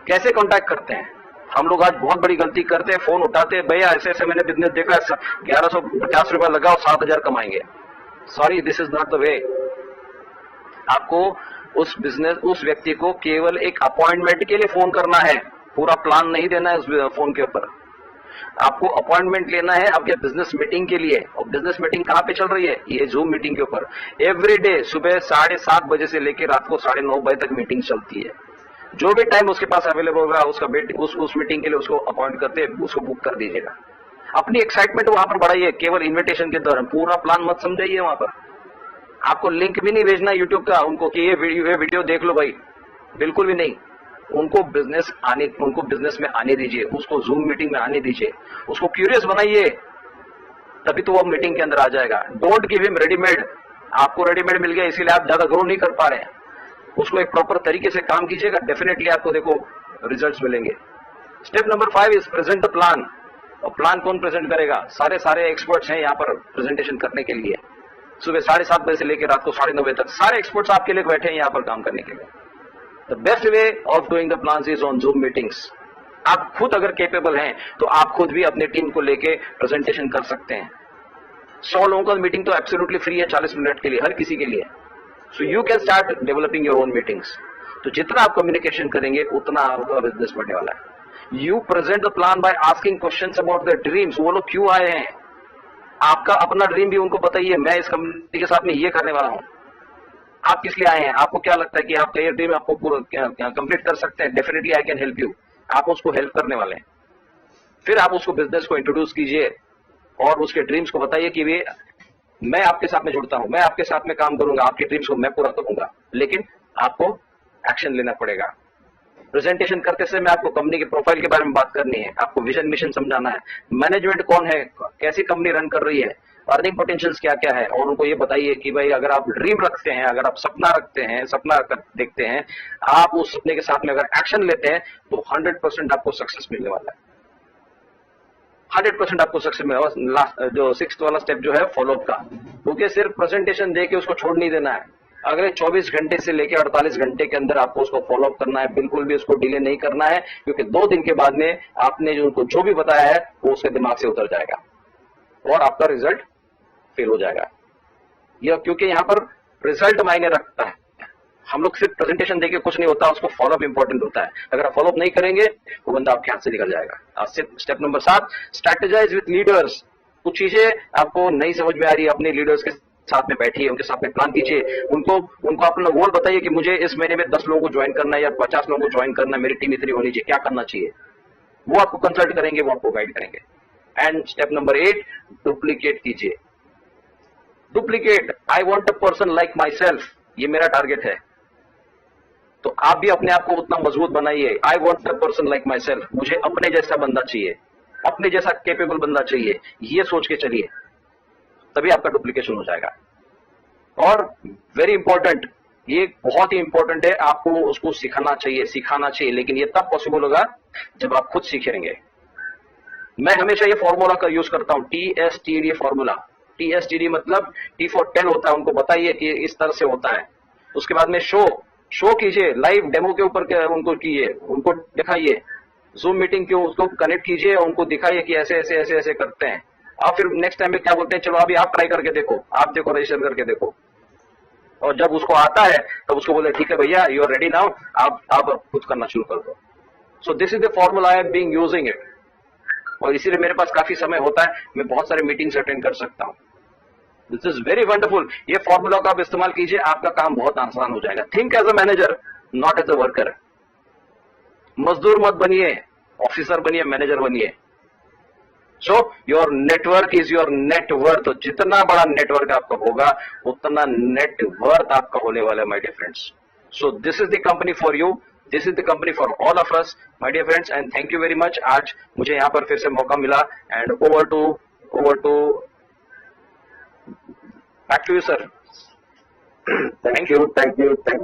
कैसे कॉन्टैक्ट करते हैं? हम लोग आज बहुत बड़ी गलती करते हैं, फोन उठाते हैं, भैया ऐसे ऐसे मैंने बिजनेस देखा, 1150 रुपया लगाओ, 7,000 कमाएंगे। Sorry, this is not the way. आपको उस व्यक्ति को केवल एक अपॉइंटमेंट के लिए फोन करना है, पूरा प्लान नहीं देना है उस फोन के ऊपर। आपको अपॉइंटमेंट लेना है आपके बिजनेस मीटिंग के लिए। और बिजनेस मीटिंग कहां पे चल रही है? ये जूम मीटिंग के ऊपर। एवरी डे सुबह 7:30 बजे से लेकर रात को 9:30 बजे तक मीटिंग चलती है। जो भी टाइम उसके पास अवेलेबल होगा, उसका उस मीटिंग के लिए उसको अपॉइंट करते, उसको बुक कर दीजिएगा। अपनी एक्साइटमेंट वहां पर बढ़ाइए, केवल इन्विटेशन के दौरान। पूरा प्लान मत समझाइए वहां पर। आपको लिंक भी नहीं भेजना यूट्यूब का उनको कि ये वीडियो देख लो भाई, बिल्कुल भी नहीं। उनको बिजनेस में आने दीजिए, उसको जूम मीटिंग में आने दीजिए, उसको क्यूरियस बनाइए, तभी तो वो मीटिंग के अंदर आ जाएगा। Don't give him readymade. आपको रेडीमेड मिल गया इसीलिए आप ज्यादा ग्रो नहीं कर पा रहे हैं। उसको एक प्रॉपर तरीके से काम कीजिएगा, डेफिनेटली आपको देखो रिजल्ट्स मिलेंगे। Step number 5 is present the plan. और प्लान कौन प्रेजेंट करेगा? सारे सारे एक्सपर्ट्स हैं यहाँ पर प्रेजेंटेशन करने के लिए। सुबह 7:30 बजे से लेकर रात को 9:30 बजे तक सारे एक्सपर्ट्स आपके लिए बैठे हैं यहाँ पर काम करने के लिए। The best way of doing the plans is on zoom meetings. आप खुद अगर कैपेबल हैं तो आप खुद भी अपने टीम को लेके प्रेजेंटेशन कर सकते हैं। 100 लोगों का मीटिंग तो एब्सोल्युटली फ्री है 40 मिनट के लिए, हर किसी के लिए। So you can start developing your own meetings. तो जितना आप कम्युनिकेशन करेंगे उतना आपका बिजनेस बढ़ने वाला है। You present the plan by asking questions about the dreams. वो लोग क्यों आए हैं, आपका अपना ड्रीम भी उनको बताइए। मैं इस कंपनी के साथ में ये करने वाला हूं, आप किस लिए आए हैं, आपको क्या लगता है कि आपका ये ड्रीम आपको कंप्लीट कर सकते हैं? Definitely I can help you. आप उसको हेल्प करने वाले हैं। फिर आप उसको बिजनेस को इंट्रोड्यूस कीजिए और उसके ड्रीम्स को बताइए कि वे मैं आपके साथ में जुड़ता हूं, मैं आपके साथ में काम करूंगा, आपके ड्रीम्स को मैं पूरा करूंगा, लेकिन आपको एक्शन लेना पड़ेगा। प्रेजेंटेशन करते समय आपको कंपनी के प्रोफाइल के बारे में बात करनी है, आपको विजन मिशन समझाना है, मैनेजमेंट कौन है, कैसी कंपनी रन कर रही है, अर्निंग पोटेंशियल्स क्या क्या है, और उनको ये बताइए कि भाई अगर आप ड्रीम रखते हैं, अगर आप सपना रखते हैं, देखते हैं, आप उस सपने के साथ में अगर एक्शन लेते हैं तो 100% आपको सक्सेस मिलने वाला है। 100% आपको सक्सेस मिलेगा। जो 6th वाला स्टेप जो है फॉलोअप का, क्योंकि सिर्फ प्रेजेंटेशन देके उसको छोड़ नहीं देना है। अगले 24 घंटे से लेकर 48 घंटे के अंदर आपको उसको फॉलोअप करना है, बिल्कुल भी उसको डिले नहीं करना है, क्योंकि 2 दिन के बाद में आपने जो उनको जो भी बताया है वो उसके दिमाग से उतर जाएगा और आपका रिजल्ट फेल हो जाएगा। यह क्योंकि यहाँ पर रिजल्ट मायने रखता है। हम लोग सिर्फ प्रेजेंटेशन देके कुछ नहीं होता, उसको फॉलोअप इंपॉर्टेंट होता है। अगर आप फॉलोअप नहीं करेंगे वो बंदा आपके हाथ से निकल जाएगा। Step number 7, strategise with leaders. कुछ चीजें आपको नहीं समझ में आ रही है, अपने लीडर्स के साथ में बैठिए, उनके साथ में प्लान कीजिए, उनको अपना गोल बताइए कि मुझे इस महीने में 10 लोगों को ज्वाइन करना है या 50 लोगों को ज्वाइन करना है, मेरी टीम इतनी होनी चाहिए, क्या करना चाहिए। वो आपको कंसल्ट करेंगे, वो आपको गाइड करेंगे। एंड स्टेप नंबर 8, डुप्लीकेट कीजिए। Duplicate, I want a person like my self, ये मेरा टारगेट है, तो आप भी अपने आप को उतना मजबूत बनाइए। I want a person like my self, मुझे अपने जैसा बंदा चाहिए, अपने जैसा कैपेबल बंदा चाहिए, ये सोच के चलिए, तभी आपका डुप्लीकेशन हो जाएगा। और वेरी इंपॉर्टेंट, ये बहुत ही इंपॉर्टेंट है, आपको उसको सिखाना चाहिए, लेकिन ये तब पॉसिबल होगा जब आप खुद सीखेंगे। मैं हमेशा ये फॉर्मूला का यूज करता हूं, TSTD फॉर्मूला। TSTD मतलब T फॉर 10 होता है, उनको बताइए कि इस तरह से होता है। उसके बाद में शो कीजिए, लाइव डेमो के ऊपर उनको कीजिए, उनको दिखाइए, जूम मीटिंग के उसको कनेक्ट कीजिए, उनको दिखाइए कि ऐसे ऐसे ऐसे ऐसे करते हैं। आप फिर नेक्स्ट टाइम में क्या बोलते हैं, चलो अभी आप ट्राई करके देखो, आप देखो, रजिस्टर करके देखो, और जब उसको आता है तब उसको बोले ठीक है भैया, यू आर रेडी नाउ, आप खुद करना शुरू कर दो। सो this is the formula, I am being using it, और इसीलिए मेरे पास काफी समय होता है, मैं बहुत सारे मीटिंग्स अटेंड कर सकता हूं। This is very wonderful. ये फॉर्मूला का आप इस्तेमाल कीजिए, आपका काम बहुत आसान हो जाएगा। Think as a manager, not as a worker. मजदूर मत बनिए, ऑफिसर बनिए, मैनेजर बनिए। So your network is your net worth. तो जितना बड़ा नेटवर्क आपका होगा उतना नेटवर्थ आपका होने वाला है, my dear friends. So this is the company for you, this is the company for all of us, my dear friends, and thank you very much. आज मुझे यहाँ पर फिर से मौका मिला, and over to back to you sir. Thank you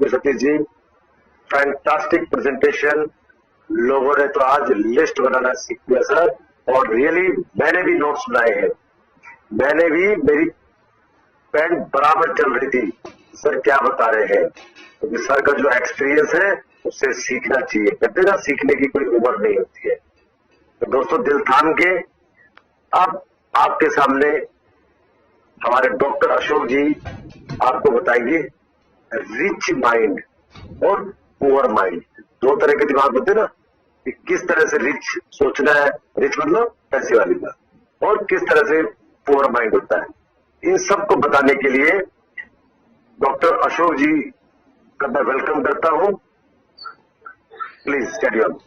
Satish ji, fantastic presentation. लोगों ने तो आज लिस्ट बनाना सीख लिया सर, और रियली मैंने भी नोट्स बनाए हैं, मैंने भी, मेरी पेन बराबर चल रही थी सर क्या बता रहे हैं, क्योंकि सर का जो एक्सपीरियंस है उससे सीखना चाहिए। कहते ना, सीखने की कोई उम्र नहीं होती है। तो दोस्तों, दिल थाम के अब आपके सामने हमारे डॉक्टर अशोक जी आपको बताएंगे रिच माइंड और पुअर माइंड। 2 तरह के दिमाग होते हैं ना, कि किस तरह से रिच सोचना है, रिच मतलब पैसे वाली बात, और किस तरह से पुअर माइंड होता है। इन सब को बताने के लिए डॉक्टर अशोक जी का मैं वेलकम करता हूं। Please carry on.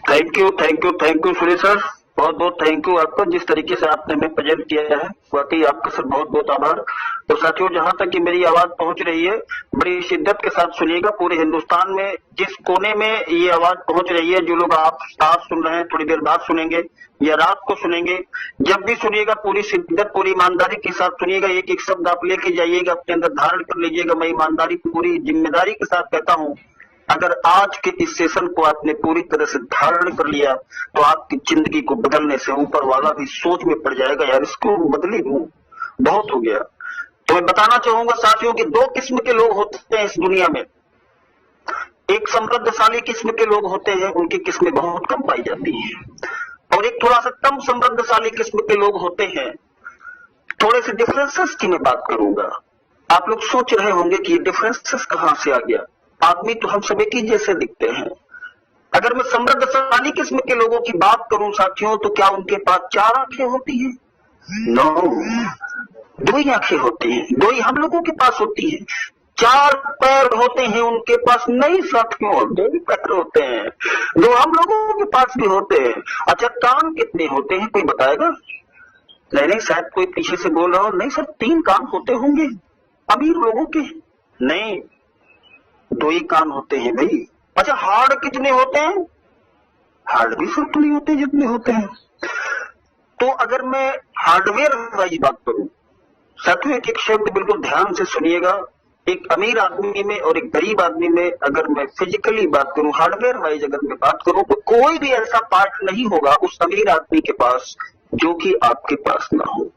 Thank you Suresh sir, बहुत बहुत थैंक यू आपका, जिस तरीके से आपने हमें प्रेजेंट किया है, वाकई आपका सर बहुत बहुत आभार। तो साथियों, जहां तक कि मेरी आवाज पहुंच रही है, बड़ी शिद्दत के साथ सुनिएगा। पूरे हिंदुस्तान में जिस कोने में ये आवाज पहुंच रही है, जो लोग आप आज सुन रहे हैं, थोड़ी देर बाद सुनेंगे या रात को सुनेंगे, जब भी सुनिएगा पूरी शिद्दत, पूरी ईमानदारी के साथ सुनिएगा। एक एक शब्द आप लेके जाइएगा, अपने अंदर धारण कर लीजिएगा। मैं ईमानदारी, पूरी जिम्मेदारी के साथ कहता हूँ अगर आज के इस सेशन को आपने पूरी तरह से धारण कर लिया तो आपकी जिंदगी को बदलने से ऊपर वाला भी सोच में पड़ जाएगा, यार इसको बदली दूं, बहुत हो गया। तो मैं बताना चाहूंगा साथियों कि दो किस्म के लोग होते हैं इस दुनिया में। एक समृद्धशाली किस्म के लोग होते हैं, उनकी किस्में बहुत कम पाई जाती हैं, और एक थोड़ा सा कम समृद्धशाली किस्म के लोग होते हैं। थोड़े से डिफरेंसेस की मैं बात करूंगा। आप लोग सोच रहे होंगे कि ये डिफरेंसेस कहां से आ गया, आदमी तो हम सब एक ही जैसे दिखते हैं। अगर मैं समृद्धशाली किस्म के लोगों की बात करूं साथियों, तो क्या उनके पास 4 आंखें होती हैं? नो, 2 ही आंखें होती हैं, 2 ही हम लोगों के पास होती हैं। 4 पैर होते हैं उनके पास, नहीं साथियों, 2 ही पैर होते हैं, 2 हम लोगों के पास भी होते हैं। अच्छा, कान कितने होते हैं कोई बताएगा? नहीं, शायद कोई पीछे से बोल रहा हो, नहीं सर 3 कान होते होंगे अमीर लोगों के। नहीं, 2 ही कान होते हैं भाई। अच्छा, हार्ड कितने होते हैं? हार्ड भी सब नहीं होते जितने होते हैं। तो अगर मैं हार्डवेयर वाइज बात करूं साथियों, एक शब्द बिल्कुल ध्यान से सुनिएगा, एक अमीर आदमी में और एक गरीब आदमी में अगर मैं फिजिकली बात करूं, हार्डवेयर वाइज अगर मैं बात करूं, तो कोई भी ऐसा पार्ट नहीं होगा उस अमीर आदमी के पास जो कि आपके पास ना हो।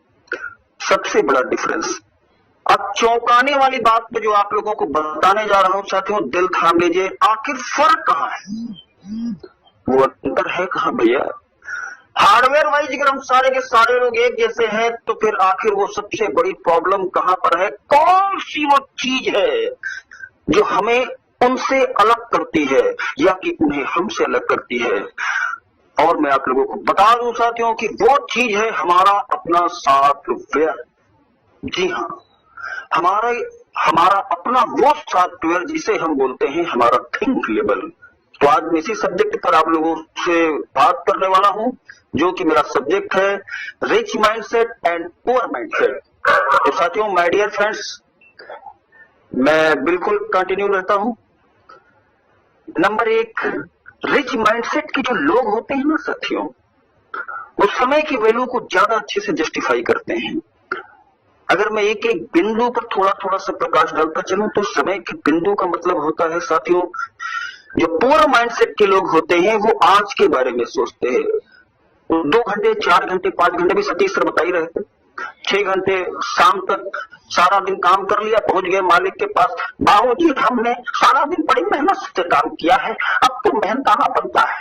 सबसे बड़ा डिफरेंस। अब चौंकाने वाली बात पे जो आप लोगों को बताने जा रहा हूं साथियों, दिल थाम लीजिए, आखिर फर्क कहां है, वो अंतर है कहां भैया? हार्डवेयर वाइज अगर हम सारे के सारे लोग एक जैसे हैं, तो फिर आखिर वो सबसे बड़ी प्रॉब्लम कहां पर है? कौन सी वो चीज है जो हमें उनसे अलग करती है या कि उन्हें हमसे अलग करती है? और मैं आप लोगों को बता दूं साथियों कि वो चीज है हमारा अपना सॉफ्टवेयर। जी हाँ, हमारा अपना वो सॉफ्टवेयर जिसे हम बोलते हैं हमारा थिंक लेवल। तो आज मैं इसी सब्जेक्ट पर आप लोगों से बात करने वाला हूं, जो कि मेरा सब्जेक्ट है rich mindset and poor mindset. तो साथियों, माय डियर फ्रेंड्स, मैं बिल्कुल कंटिन्यू रहता हूं। नंबर 1, रिच माइंडसेट के जो लोग होते हैं ना साथियों, वो समय की वैल्यू को ज्यादा अच्छे से जस्टिफाई करते हैं। अगर मैं एक एक बिंदु पर थोड़ा थोड़ा सा प्रकाश डालता चलूं, तो समय के बिंदु का मतलब होता है साथियों, जो पुअर माइंडसेट के लोग होते हैं वो आज के बारे में सोचते हैं। 2 घंटे, 4 घंटे, 5 घंटे भी सतीश सर बता ही रहे थे, 6 घंटे शाम तक सारा दिन काम कर लिया, पहुंच गए मालिक के पास, बाबूजी हमने सारा दिन बड़ी मेहनत से काम किया है, अब तो मेहनताना बनता है।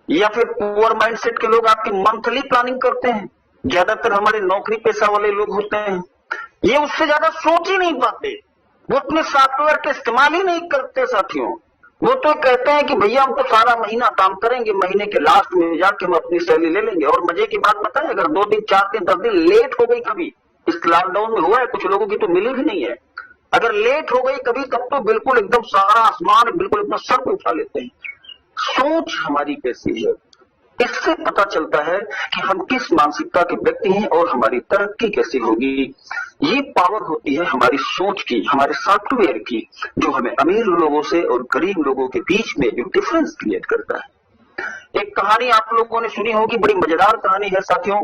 या फिर पुअर माइंडसेट के लोग आपकी मंथली प्लानिंग करते हैं। ज्यादातर हमारे नौकरी पेशा वाले लोग होते हैं, ये उससे ज्यादा सोच ही नहीं पाते, वो अपने सॉफ्टवेयर का इस्तेमाल ही नहीं करते साथियों। वो तो कहते हैं कि भैया हम तो सारा महीना काम करेंगे, महीने के लास्ट में जाके हम अपनी सैलरी ले लेंगे। और मजे की बात पता है, अगर 2 दिन, 4 दिन, 10 दिन लेट हो गई कभी, इस लॉकडाउन में हुआ है कुछ लोगों की तो मिली भी नहीं है, अगर लेट हो गई कभी, तब तो बिल्कुल एकदम सारा आसमान बिल्कुल अपना सर पे उठा लेते हैं। सोच हमारी कैसी है, इससे पता चलता है कि हम किस मानसिकता के व्यक्ति हैं और हमारी तरक्की कैसी होगी। ये पावर होती है हमारी सोच की, हमारे सॉफ्टवेयर की, जो हमें अमीर लोगों से और गरीब लोगों के बीच में जो डिफरेंस क्रिएट करता है। एक कहानी आप लोगों ने सुनी होगी, बड़ी मजेदार कहानी है साथियों,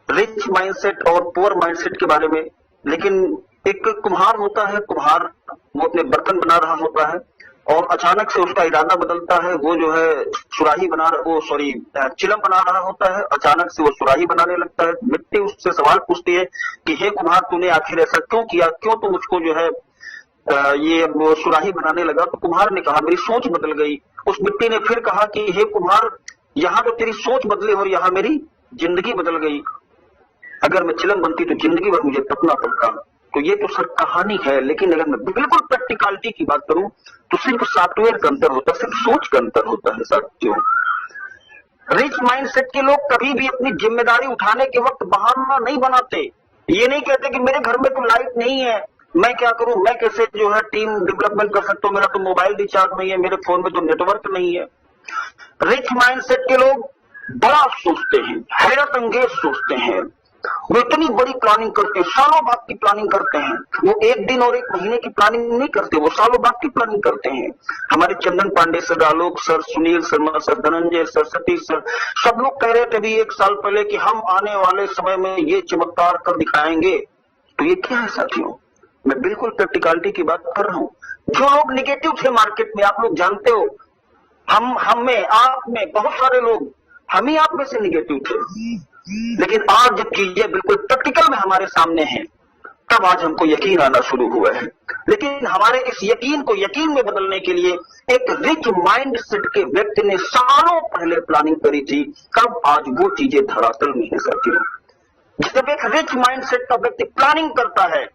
रिच माइंडसेट और पुअर माइंडसेट के बारे में। लेकिन एक कुम्हार होता है, कुम्हार वो अपने बर्तन बना रहा होता है और अचानक से उसका इरादा बदलता है, वो जो है सुराही चिलम बना रहा होता है, अचानक से वो सुराही बनाने लगता है। मिट्टी उससे सवाल पूछती है कि हे कुम्हार, तूने आखिर ऐसा क्यों किया, क्यों तुम मुझको जो है ये वो सुराही बनाने लगा? तो कुम्हार ने कहा मेरी सोच बदल गई। उस मिट्टी ने फिर कहा कि हे कुम्हार, यहाँ तो तेरी सोच बदली और यहाँ मेरी जिंदगी बदल गई, अगर मैं चिलम बनती तो जिंदगी भर मुझे तपना पड़ता। तो ये तो सर कहानी है, लेकिन अगर मैं बिल्कुल प्रैक्टिकलिटी की बात करूं तो सिर्फ सॉफ्टवेयर का अंतर होता है, सिर्फ सोच का अंतर होता है साथियों। रिच माइंडसेट के लोग कभी भी अपनी जिम्मेदारी उठाने के वक्त बहाना नहीं बनाते। ये नहीं कहते कि मेरे घर में तो लाइट नहीं है, मैं क्या करूं, मैं कैसे जो है टीम डेवलपमेंट कर सकता हूं, मेरा तो मोबाइल रिचार्ज नहीं है, मेरे फोन में तो नेटवर्क नहीं है। रिच माइंडसेट के लोग बड़ा सोचते हैं, हैरत अंगेज सोचते हैं, वो इतनी बड़ी प्लानिंग करते हैं, सालों बाद की प्लानिंग करते हैं। वो 1 दिन और 1 महीने की प्लानिंग नहीं करते, वो सालों बाद की प्लानिंग करते हैं। हमारे Chandan Pandey sir, Alok sir, Sunil Sharma sir, Dhananjay sir, Satish sir, सब लोग कह रहे थे अभी 1 साल पहले कि हम आने वाले समय में ये चमत्कार कर दिखाएंगे। तो ये क्या है साथियों? मैं बिल्कुल प्रैक्टिकलिटी की बात कर रहा हूं। जो लोग निगेटिव थे मार्केट में, आप लोग जानते हो, हम में, आप में, बहुत सारे लोग हम ही आप में से निगेटिव थे, लेकिन आज जब चीजें बिल्कुल प्रैक्टिकल में हमारे सामने हैं, तब आज हमको यकीन आना शुरू हुआ है। लेकिन हमारे इस यकीन को यकीन में बदलने के लिए एक रिच माइंड सेट के व्यक्ति ने सालों पहले प्लानिंग करी थी, तब आज वो चीजें धरातल में है साथियों। जब एक रिच माइंड सेट का व्यक्ति प्लानिंग करता है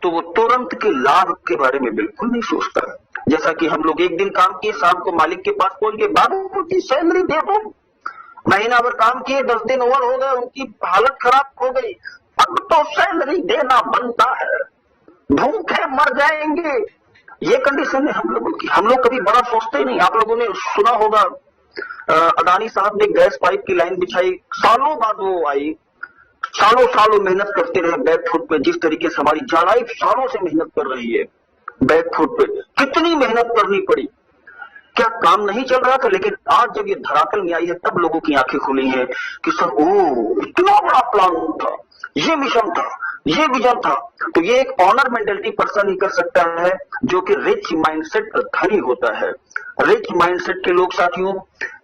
तो वो तुरंत के लाभ के बारे में बिल्कुल नहीं सोचता है। जैसा कि हम लोग एक दिन काम किए, शाम को मालिक के पास पहुंच गए, बाबू उनकी सैलरी दे दो। महीना भर काम किए, 10 दिन ओवर हो गए, उनकी हालत खराब हो गई, अब तो सैलरी देना बनता है, भूखे मर जाएंगे। ये कंडीशन है हम लोगों की। हम लोग कभी बड़ा सोचते ही नहीं। आप लोगों ने सुना होगा, अदानी साहब ने गैस पाइप की लाइन बिछाई, सालों बाद वो आई, सालों सालों मेहनत करते रहे बैकफुट पे। जिस तरीके से हमारी जालाई सालों से मेहनत कर रही है बैकफुट पे, कितनी मेहनत करनी पड़ी, क्या काम नहीं चल रहा था? लेकिन आज जब ये धरातल में आई है, तब लोगों की आंखें खुली हैं कि सर, ओ इतना बड़ा प्लान था, ये मिशन था, ये विजन था। तो ये एक ऑनर मेंटेलिटी पर्सन ही कर सकता है, जो कि रिच माइंडसेट का धनी होता है। रिच माइंडसेट के लोग साथियों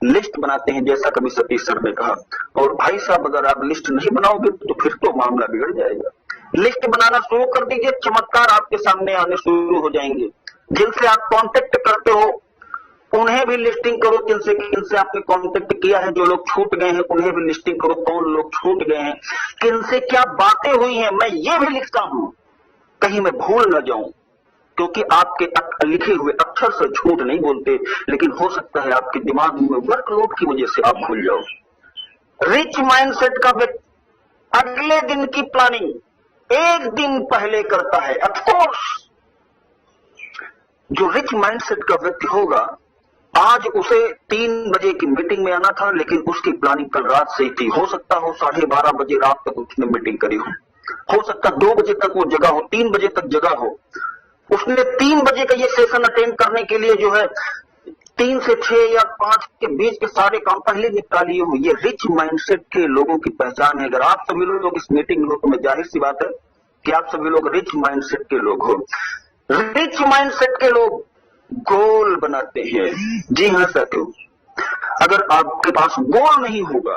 लिस्ट बनाते हैं, जैसा कभी सतीश सर ने कहा। और भाई साहब, अगर आप लिस्ट नहीं बनाओगे तो फिर तो मामला बिगड़ जाएगा। लिस्ट बनाना शुरू कर दीजिए, चमत्कार आपके सामने आने शुरू हो जाएंगे। जिनसे आप कांटेक्ट करते हो उन्हें भी लिस्टिंग करो, किनसे आपने कांटेक्ट किया है, जो लोग छूट गए हैं उन्हें भी लिस्टिंग करो, कौन लोग छूट गए हैं, किनसे क्या बातें हुई हैं। मैं ये भी लिखता हूं, कहीं मैं भूल न जाऊं, क्योंकि आपके लिखे हुए अक्षर से झूठ नहीं बोलते, लेकिन हो सकता है आपके दिमाग में वर्कलोड की वजह से आप भूल जाओ। रिच माइंडसेट का व्यक्ति अगले दिन की प्लानिंग एक दिन पहले करता है। ऑफकोर्स जो रिच माइंडसेट का व्यक्ति होगा, आज उसे 3 बजे की मीटिंग में आना था, लेकिन उसकी प्लानिंग कल रात से ही थी। हो सकता हो 12:30 बजे रात तक उसने मीटिंग करी हो सकता 2 बजे तक वो जगह हो, 3 बजे तक जगह हो। उसने 3 बजे का ये सेशन अटेंड करने के लिए जो है 3 से 6 या 5 के बीच के सारे काम पहले निपटा लिए हो। ये रिच माइंडसेट के लोगों की पहचान है। अगर आप सभी लोग इस मीटिंग में हो तो मैं जाहिर सी बात है कि आप सभी लोग रिच माइंडसेट के लोग हो। रिच माइंडसेट के लोग गोल बनाते हैं। जी हाँ साथियों, अगर आपके पास गोल नहीं होगा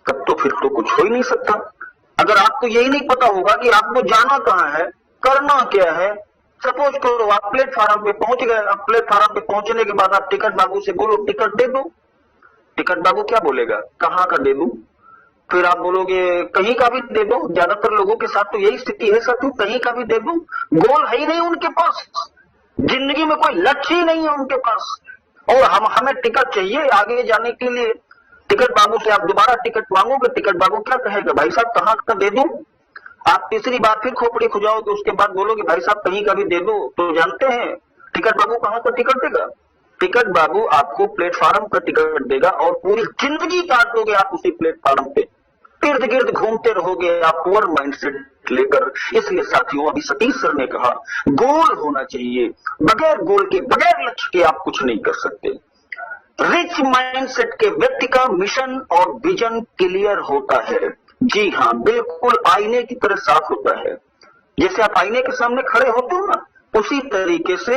तब तो फिर तो कुछ हो ही नहीं सकता। अगर आपको यही नहीं पता होगा कि आपको जाना कहाँ है, करना क्या है, सपोज करो आप प्लेटफार्म पे पहुंच गए। आप प्लेटफार्म पे पहुंचने के बाद आप टिकट बाबू से बोलो टिकट दे दो। टिकट बाबू क्या बोलेगा, कहाँ का दे दूं? फिर आप बोलोगे कहीं का भी दे दो। ज्यादातर लोगों के साथ तो यही स्थिति है साथियों, कहीं का भी दे दूं। गोल है ही नहीं उनके पास, जिंदगी में कोई लक्ष्य ही नहीं है उनके पास। और हमें टिकट चाहिए आगे जाने के लिए। टिकट बाबू से आप दोबारा टिकट मांगोगे, टिकट बाबू क्या कहेगा, भाई साहब कहाँ का दे दूं? आप तीसरी बार फिर खोपड़ी खुजाओगे, उसके बाद बोलोगे भाई साहब कहीं का भी दे दो। तो जानते हैं टिकट बाबू कहाँ का टिकट देगा? टिकट बाबू आपको प्लेटफार्म का टिकट देगा और पूरी जिंदगी काटोगे आप उसी प्लेटफार्म पे, इर्द गिर्द घूमते रहोगे आप पुअर माइंडसेट लेकर। इसलिए साथियों, अभी सतीश सर ने कहा गोल होना चाहिए, बगैर गोल के, बगैर लक्ष्य के आप कुछ नहीं कर सकते। रिच माइंडसेट के व्यक्ति का मिशन और विजन क्लियर होता है। जी हाँ, बिल्कुल आईने की तरह साफ होता है। जैसे आप आईने के सामने खड़े होते हो ना, उसी तरीके से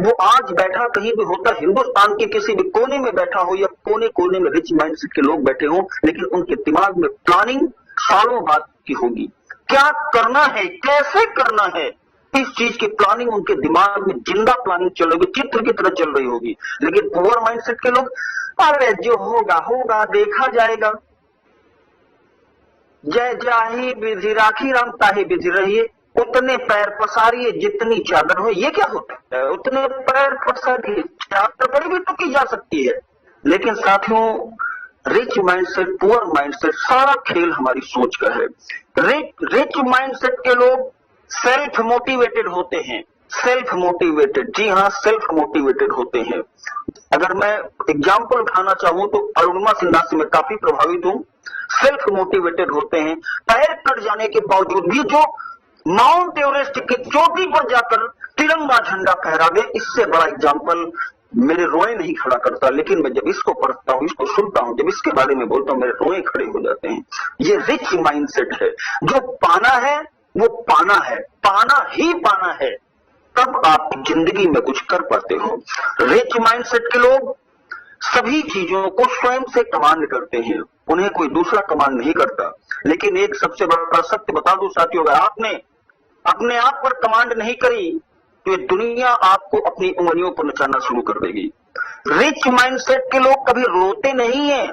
वो आज बैठा कहीं भी होता, हिंदुस्तान के किसी भी कोने में बैठा हो या कोने कोने में रिच माइंडसेट के लोग बैठे हो, लेकिन उनके दिमाग में प्लानिंग सालों बाद की होगी। क्या करना है, कैसे करना है, इस चीज की प्लानिंग उनके दिमाग में जिंदा प्लानिंग चल रही होगी, चित्र की तरह चल रही होगी। लेकिन पुअर माइंडसेट के लोग, अरे जो होगा होगा, देखा जाएगा, जय जाही विधि राखी राम ताही विधि रहिए, उतने पैर पसारिए जितनी चादर हो। ये क्या होता है, उतने पैर पसारिए, चादर बड़ी भी तो की जा सकती है। लेकिन साथियों, रिच माइंडसेट, पुअर माइंडसेट, सारा खेल हमारी सोच का है। रिच माइंडसेट के लोग सेल्फ मोटिवेटेड होते हैं। सेल्फ मोटिवेटेड, जी हाँ, सेल्फ मोटिवेटेड होते हैं। अगर मैं एग्जाम्पल उठाना चाहूं तो अरुणिमा सिन्हा से मैं काफी प्रभावित हूं। सेल्फ मोटिवेटेड होते हैं, पैर कट जाने के बावजूद भी जो माउंट एवरेस्ट की चोटी पर जाकर तिरंगा झंडा फहरावे, इससे बड़ा एग्जाम्पल मेरे रोए नहीं खड़ा करता। लेकिन मैं जब इसको पढ़ता हूँ, इसको सुनता हूँ, जब इसके बारे में बोलता हूँ, मेरे रोए खड़े हो जाते हैं। ये रिच माइंडसेट है। जो पाना है वो पाना ही पाना है, तब आप जिंदगी में कुछ कर पाते हो। रिच माइंडसेट के लोग सभी चीजों को स्वयं से कमांड करते हैं, उन्हें कोई दूसरा कमांड नहीं करता। लेकिन एक सबसे बड़ा सत्य बता दूं साथियों, अगर आपने अपने आप पर कमांड नहीं करी तो ये दुनिया आपको अपनी उंगलियों पर नचाना शुरू कर देगी। रिच माइंडसेट के लोग कभी रोते नहीं है,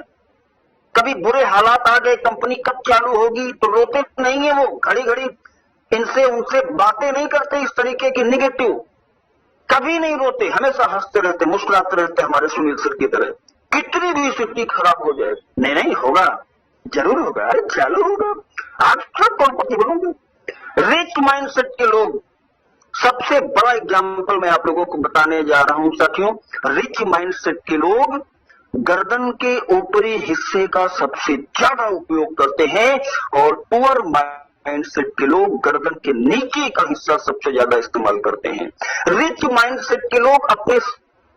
कभी बुरे हालात आ गए, कंपनी कब चालू होगी तो रोते नहीं है, वो घड़ी घड़ी इनसे उनसे बातें नहीं करते इस तरीके की निगेटिव, कभी नहीं रोते, हमेशा हंसते रहते, मुस्कुराते रहते, हमारे सुनील सर की तरह। कितनी भी स्थिति खराब हो जाए, नहीं होगा, जरूर होगा, अरे चालू होगा, आप सब करोड़पति बनोगे। रिच माइंडसेट के लोग, सबसे बड़ा एग्जाम्पल मैं आप लोगों को बताने जा रहा हूं साथियों। रिच माइंडसेट के लोग गर्दन के ऊपरी हिस्से का सबसे ज्यादा उपयोग करते हैं और पुअर माइंडसेट के लोग गर्दन के नीचे का हिस्सा सबसे ज्यादा इस्तेमाल करते हैं। रिच माइंडसेट के लोग अपने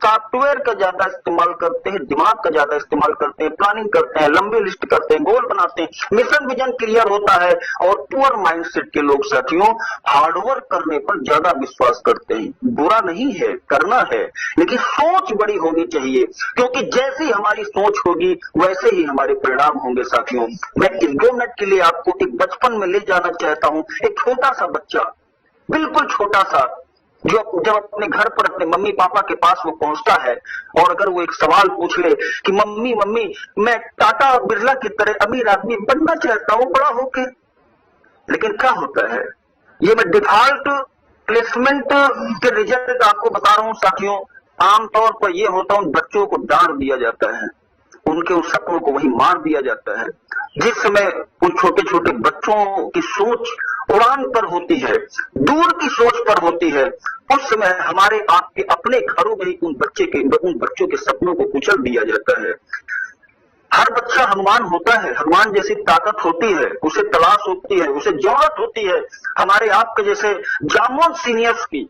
सॉफ्टवेयर का ज्यादा इस्तेमाल करते हैं, दिमाग का ज्यादा इस्तेमाल करते हैं, प्लानिंग करते हैं, लंबी लिस्ट करते हैं, गोल बनाते हैं, मिशन विजन क्लियर होता है। और पुअर माइंडसेट के लोग साथियों हार्डवर्क करने पर ज्यादा विश्वास करते हैं। बुरा नहीं है, करना है, लेकिन सोच बड़ी होनी चाहिए, क्योंकि जैसी हमारी सोच होगी वैसे ही हमारे परिणाम होंगे साथियों। मैं इस 2 मिनट के लिए आपको एक बचपन में ले जाना चाहता हूं। एक छोटा सा बच्चा, बिल्कुल छोटा सा, जो जब अपने घर पर अपने मम्मी पापा के पास वो पहुंचता है और अगर वो एक सवाल पूछ ले कि मम्मी मम्मी मैं टाटा बिरला की तरह अमीर आदमी बनना चाहता हूं बड़ा होके, लेकिन क्या होता है, ये मैं डिफॉल्ट प्लेसमेंट के रिजल्ट आपको बता रहा हूं साथियों। आमतौर पर यह होता है, उन बच्चों को डांट दिया जाता है, उनके उस सपनों को वहीं मार दिया जाता है। जिस समय उन छोटे छोटे बच्चों की सोच उड़ान पर होती है, दूर की सोच पर होती है, उस समय हमारे आपके अपने घरों में ही उन बच्चों के सपनों को कुचल दिया जाता है। हर बच्चा हनुमान होता है, हनुमान जैसी ताकत होती है, उसे तलाश होती है, उसे जरूरत होती है हमारे आपके जैसे जामोन सीनियर्स की।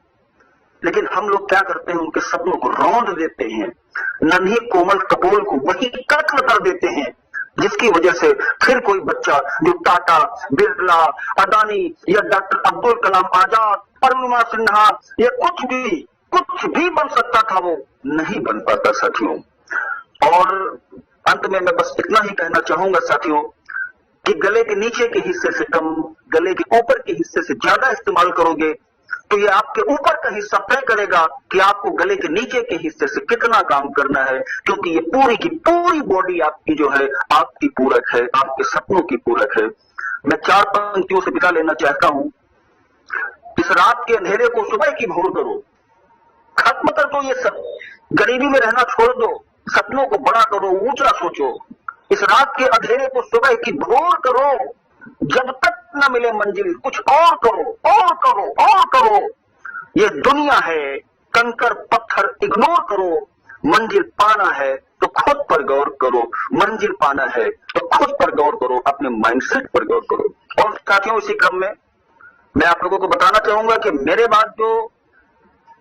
लेकिन हम लोग क्या करते हैं, उनके सपनों को रौंद देते हैं, नन्ही कोमल कपोल को वही कत्ल कर देते हैं, जिसकी वजह से फिर कोई बच्चा जो टाटा बिरला अदानी या डॉक्टर अब्दुल कलाम आजाद अरुणिमा सिन्हा या कुछ भी बन सकता था, वो नहीं बन पाता साथियों। और अंत में मैं बस इतना ही कहना चाहूंगा साथियों कि गले के नीचे के हिस्से से कम, गले के ऊपर के हिस्से से ज्यादा इस्तेमाल करोगे तो ये आपके ऊपर का हिस्सा तय करेगा कि आपको गले के नीचे के हिस्से से कितना काम करना है, क्योंकि ये पूरी की पूरी बॉडी आपकी जो है आपकी पूरक है, आपके सपनों की पूरक है। मैं 4 पंक्तियों से विदा लेना चाहता हूं। इस रात के अंधेरे को सुबह की भोर करो, खत्म कर दो ये सब, गरीबी में रहना छोड़ दो, सपनों को बड़ा करो, ऊंचा सोचो। इस रात के अंधेरे को सुबह की भोर करो, जब तक न मिले मंजिल कुछ और करो और करो और करो। ये दुनिया है, कंकर पत्थर इग्नोर करो, मंजिल पाना है तो खुद पर गौर करो, मंजिल पाना है तो खुद पर गौर करो, अपने माइंडसेट पर गौर करो। और साथियों इसी क्रम में मैं आप लोगों को बताना चाहूंगा कि मेरे बाद जो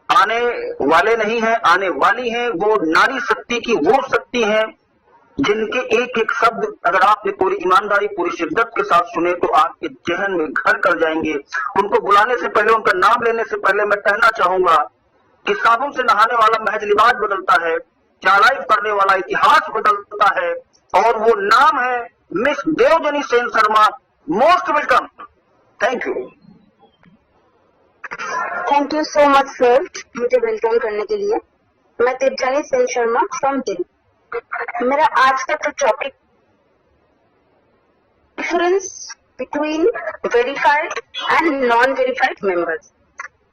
आने वाले नहीं है, आने वाली है, वो नारी शक्ति की वो शक्ति है जिनके एक एक शब्द अगर आपने पूरी ईमानदारी पूरी शिद्दत के साथ सुने तो आपके जहन में घर कर जाएंगे। उनको बुलाने से पहले, उनका नाम लेने से पहले मैं कहना चाहूंगा कि साबुन से नहाने वाला महज लिबास बदलता है, चालाकी करने वाला इतिहास बदलता है, और वो नाम है miss Devjani Sen Sharma. Most welcome, thank you. Thank you so much sir मुझे वेलकम करने के लिए। मैं देवजानी सेन शर्मा फ्रॉम दिल्ली। मेरा आज का तो topic difference between verified and non verified members.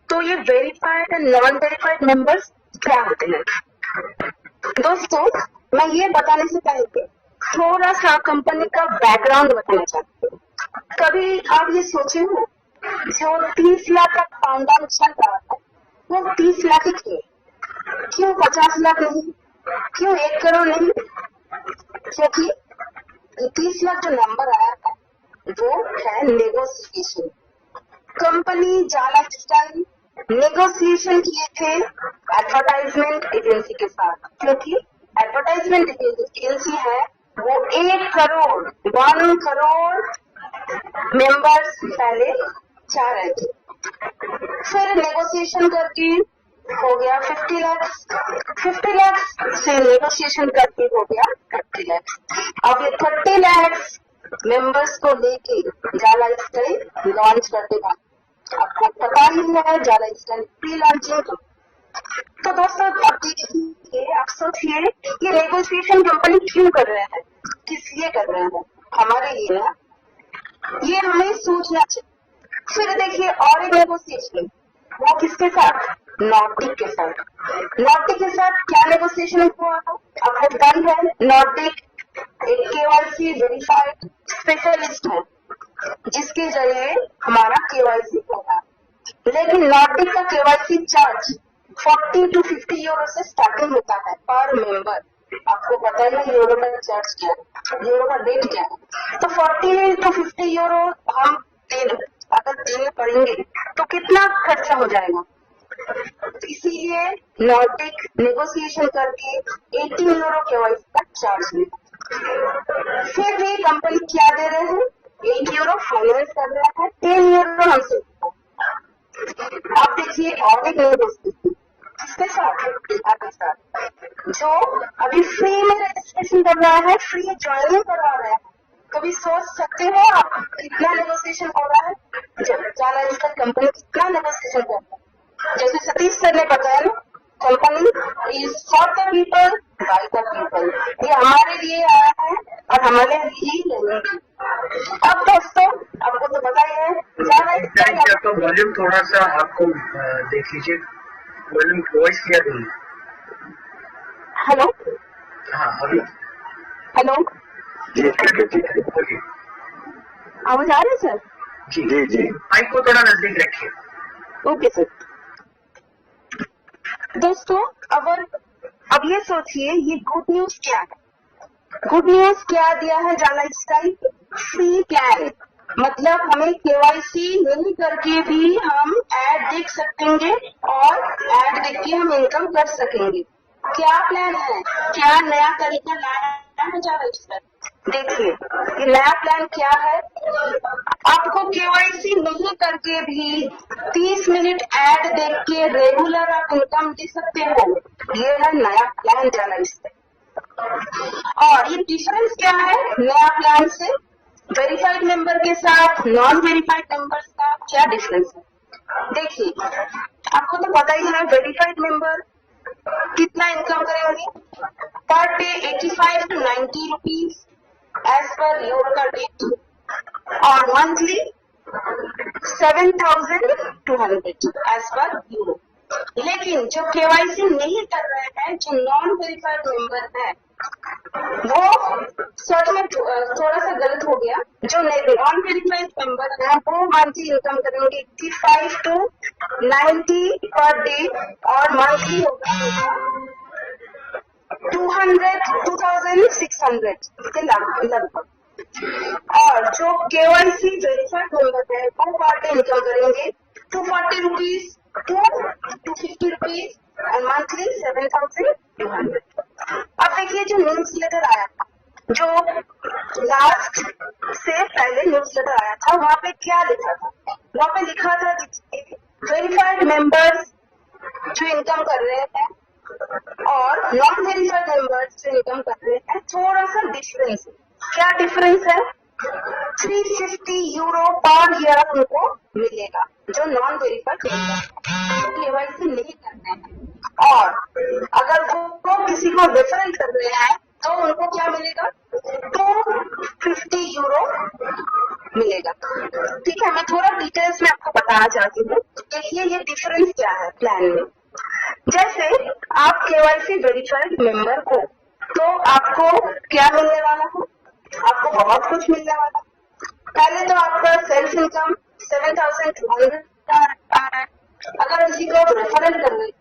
तो ये verified and non verified members क्या होते हैं दोस्तों? मैं ये बताने से पहले थोड़ा सा कंपनी का बैकग्राउंड बताना चाहती हूँ। कभी आप ये सोचे हो जो 30 लाख का फाउंडर चल रहा है वो 30 लाख ही क्यों 50 लाख नहीं, क्यों 1 करोड़ नहीं? क्योंकि 30 लाख जो नंबर आया है वो है नेगोशिएशन। कंपनी जाला टेक्सटाइल नेगोशिएशन किए थे एडवर्टाइजमेंट एजेंसी के साथ, क्योंकि एडवर्टाइजमेंट एजेंसी है वो 1 करोड़ मेंबर्स पहले 4 एंट्री। फिर नेगोशिएशन करके हो गया 50 लाख, 50 लाख से नेगोशिएशन करके हो गया 30 लाख। अब ये 30 लाख मेंबर्स को लेके जाला स्टाइल लॉन्च करते हैं। आपको पता ही है जाला स्टाइल प्री लॉन्चिंग। तो दोस्तों आप देखिए, आप सोचिए ये नेगोशिएशन कंपनी क्यों कर रहे हैं, किस लिए कर रहे हैं? हमारे लिए ना, ये हमें सोचना चाहिए। फिर देखिए और एक नेगोशिएशन, वो किसके साथ? नॉर्डिक के साथ। नॉर्डिक के साथ क्या नेगोशिएशन हुआ? आपको पता ही है नॉर्डिक एक KYC वेरीफाइड स्पेशलिस्ट है जिसके जरिए हमारा KYC होगा। लेकिन नॉर्डिक का KYC चार्ज 40 to 50 यूरो से स्टार्टिंग होता है पर मेंबर। आपको पता है यूरो का चार्ज क्या है, यूरो का रेट क्या है। तो 40 to 50 यूरो हम अगर देने पड़ेंगे तो कितना खर्चा हो जाएगा। इसीलिए नॉर्डिक नेगोशिएशन करके 18 यूरो KYC का चार्ज लेगा। फिर भी कंपनी क्या दे रहे हैं? 8 यूरो फाइनेंस कर रहा है, 10 यूरो हमसे। आप देखिए और एक नेगोशिएशन किसके साथ? आपके साथ, जो अभी फ्री में रजिस्ट्रेशन कर रहा है, फ्री ज्वाइनिंग करवा रहा है। कभी सोच सकते हो आप कितना नेगोशिएशन हो रहा है? जब जाला इसका कंपनी कितना नेगोशिएशन कर रहा है। जैसे सतीश सर ने बताया ना, company is for the people bye the people. ये हमारे लिए आया है और हमारे लिए ही रहेंगे। अब दोस्तों आपको तो पता ही है जाला तो वॉल्यूम थोड़ा सा आपको देख लीजिए, वॉल्यूम वॉइस क्लियर नहीं। हेलो, हाँ अभी हेलो, जी ठीक है, बोलिए। आवाज आ रही है सर? जी जी जी माइक को थोड़ा नजदीक रखिए। Okay sir. दोस्तों अब ये सोचिए ये गुड न्यूज क्या है? गुड न्यूज क्या दिया है जाला स्टाइल? Free plan. मतलब हमें KYC नहीं करके भी हम ऐड देख सकेंगे और ऐड देख के हम इनकम कर सकेंगे। क्या प्लान है? क्या नया तरीका लाया है जाला स्टाइल? देखिए ये नया प्लान क्या है। आपको KYC नहीं करके भी 30 मिनट ऐड देख के रेगुलर आप इनकम दे सकते हो। ये है नया प्लान जाला स्टाइल। और ये डिफरेंस क्या है नया प्लान से? वेरीफाइड मेंबर के साथ नॉन वेरीफाइड मेंबर्स का क्या डिफरेंस है? देखिए आपको तो पता ही है वेरीफाइड मेंबर कितना इनकम करेंगे per day 85 to 90 rupees as per euro का रेट और मंथली 7,200 एज पर यूरो। लेकिन जो KYC नहीं कर रहे हैं, जो नॉन वेरीफाइड मेंबर है, वो सॉरी में थोड़ा सा गलत हो गया। जो नॉन वेरीफाइड मेंबर है वो मंथली इनकम करेंगे 85 to 90 पर डे और मंथली होगा 2,600 के लगभग। और जो KYC वेरीफाइड मेंबर है वो पर डे इनकम करेंगे 240 रुपीज to 250 रुपीज और मंथली 7,200। अब देखिए जो न्यूज लेटर आया था, जो लास्ट से पहले न्यूज लेटर आया था, वहाँ पे क्या लिखा था? वहाँ पे लिखा था वेरीफाइड मेंबर्स जो इनकम कर रहे हैं और नॉन वेरीफाइड मेंबर्स जो इनकम कर रहे हैं, थोड़ा सा डिफरेंस है। क्या डिफरेंस है? 350 यूरो पर ईयर उनको मिलेगा जो नॉन वेरीफाइड KYC नहीं करते हैं। और अगर वो किसी को रेफरल कर रहे हैं तो उनको क्या मिलेगा? 250 यूरो मिलेगा। ठीक है, मैं थोड़ा डिटेल्स में आपको बताना चाहती हूँ। देखिए ये डिफरेंस क्या है प्लान में। जैसे आप KYC वेरीफाइड मेंबर हो तो आपको क्या मिलने वाला है? आपको बहुत कुछ मिलने वाला है। पहले तो आपका सेल्फ इनकम 7,200 आ रहा है। अगर किसी को रेफरल कर रहे हो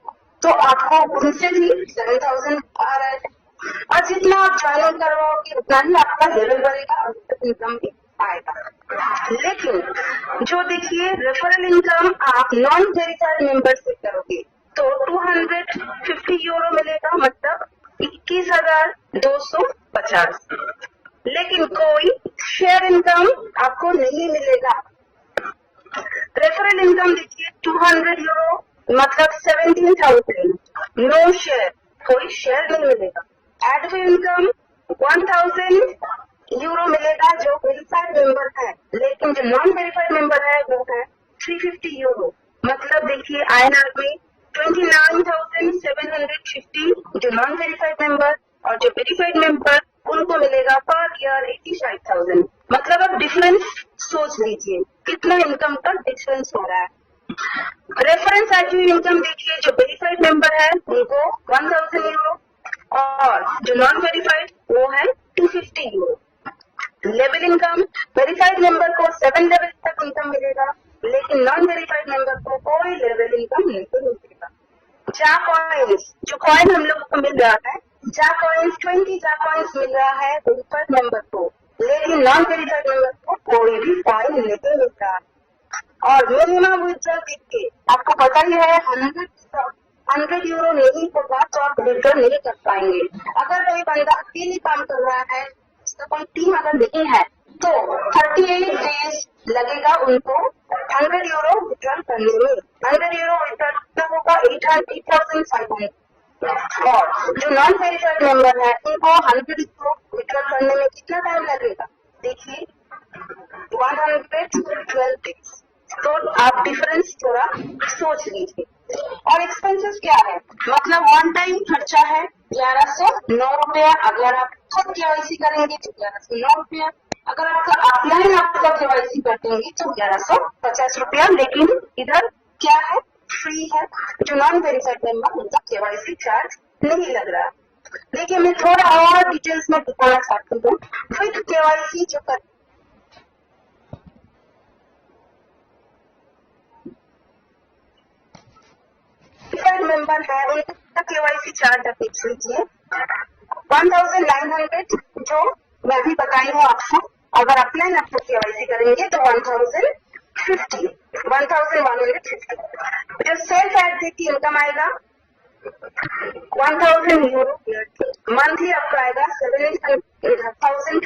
तो आपको उनसे भी 7,000 आ रहा है। और जितना आप ज्वाइन करवाओगे उतना ही आपका लेवल बढ़ेगा और इनकम भी आएगा। लेकिन जो देखिए रेफरल इनकम आप नॉन वेरीफाइड मेंबर से करोगे तो 250 यूरो मिलेगा, मतलब 21,250। लेकिन कोई शेयर इनकम आपको नहीं मिलेगा। रेफरल इनकम देखिए 200 यूरो मतलब 17,000, नो शेयर, कोई शेयर नहीं मिलेगा। एडमिन इनकम 1000 यूरो मिलेगा जो वेरीफाइड मेंबर है, लेकिन जो नॉन वेरीफाइड मेंबर है वो है 350 यूरो, मतलब देखिए INR में 29,750 जो नॉन वेरीफाइड मेंबर और जो वेरीफाइड मेंबर उनको मिलेगा पर ईयर 85,000। मतलब अब डिफरेंस सोच लीजिए कितना इनकम का डिफरेंस हो रहा है। रेफरेंस एडमिन इनकम देखिए जो वेरीफाइड मेंबर है उनको 1000 यूरो और जो नॉन वेरीफाइड वो है 250 euro. Level income verified member को 7 लेवल तक इनकम मिलेगा, लेकिन नॉन वेरीफाइड मेंबर को कोई लेवल इनकम नहीं मिलेगा। जा कॉइन्स, जो कॉइन हम लोगों को मिल रहा है, जा कॉइन्स 20 जा कॉइन्स मिल रहा है वेरीफाइड मेंबर को, लेकिन नॉन वेरीफाइड मेंबर को कोई भी कॉइन नहीं मिल रहा। और मिनिमम विड्रॉल देखिए आपको पता ही है 100 यूरो नहीं होगा तो आप विड्रॉल नहीं कर पाएंगे। अगर कोई बंदा अकेले काम कर रहा है, तो कोई टीम अगर नहीं है तो 38 डेज लगेगा उनको 100 यूरो विड्रॉल करने में। 100 यूरो विड्रॉल होगा 8,500। और जो नॉन वेरीफाइड मेंबर है उनको 100 यूरो विड्रॉल करने में कितना टाइम लगेगा, देखिए 112 डेज। तो आप डिफरेंस थोड़ा सोच लीजिए। और एक्सपेंसेस क्या है, मतलब वन टाइम खर्चा है 1109 रुपया। अगर आप खुद केवाईसी करेंगे तो 1109 रुपया, अगर आपका ऑफलाइन आपका केवाईसी करेंगे तो 1150 रुपया। लेकिन इधर क्या है, फ्री है। जो नॉन वेरीफाइड मेंबर उनका केवाईसी चार्ज नहीं लग रहा। देखिए मैं थोड़ा और डिटेल्स में बताना चाहती हूँ। विद केवाईसी जो मेंबर है उनका केवाईसी चार्ज आप देख लीजिए 1900, जो मैं भी बताई हूँ आपको। अगर अपलाइन आपको केवाईसी करेंगे तो 1150। जो सेल्फ एड की इनकम आएगा 1000 यूरो, मंथली आपका आएगा 7,000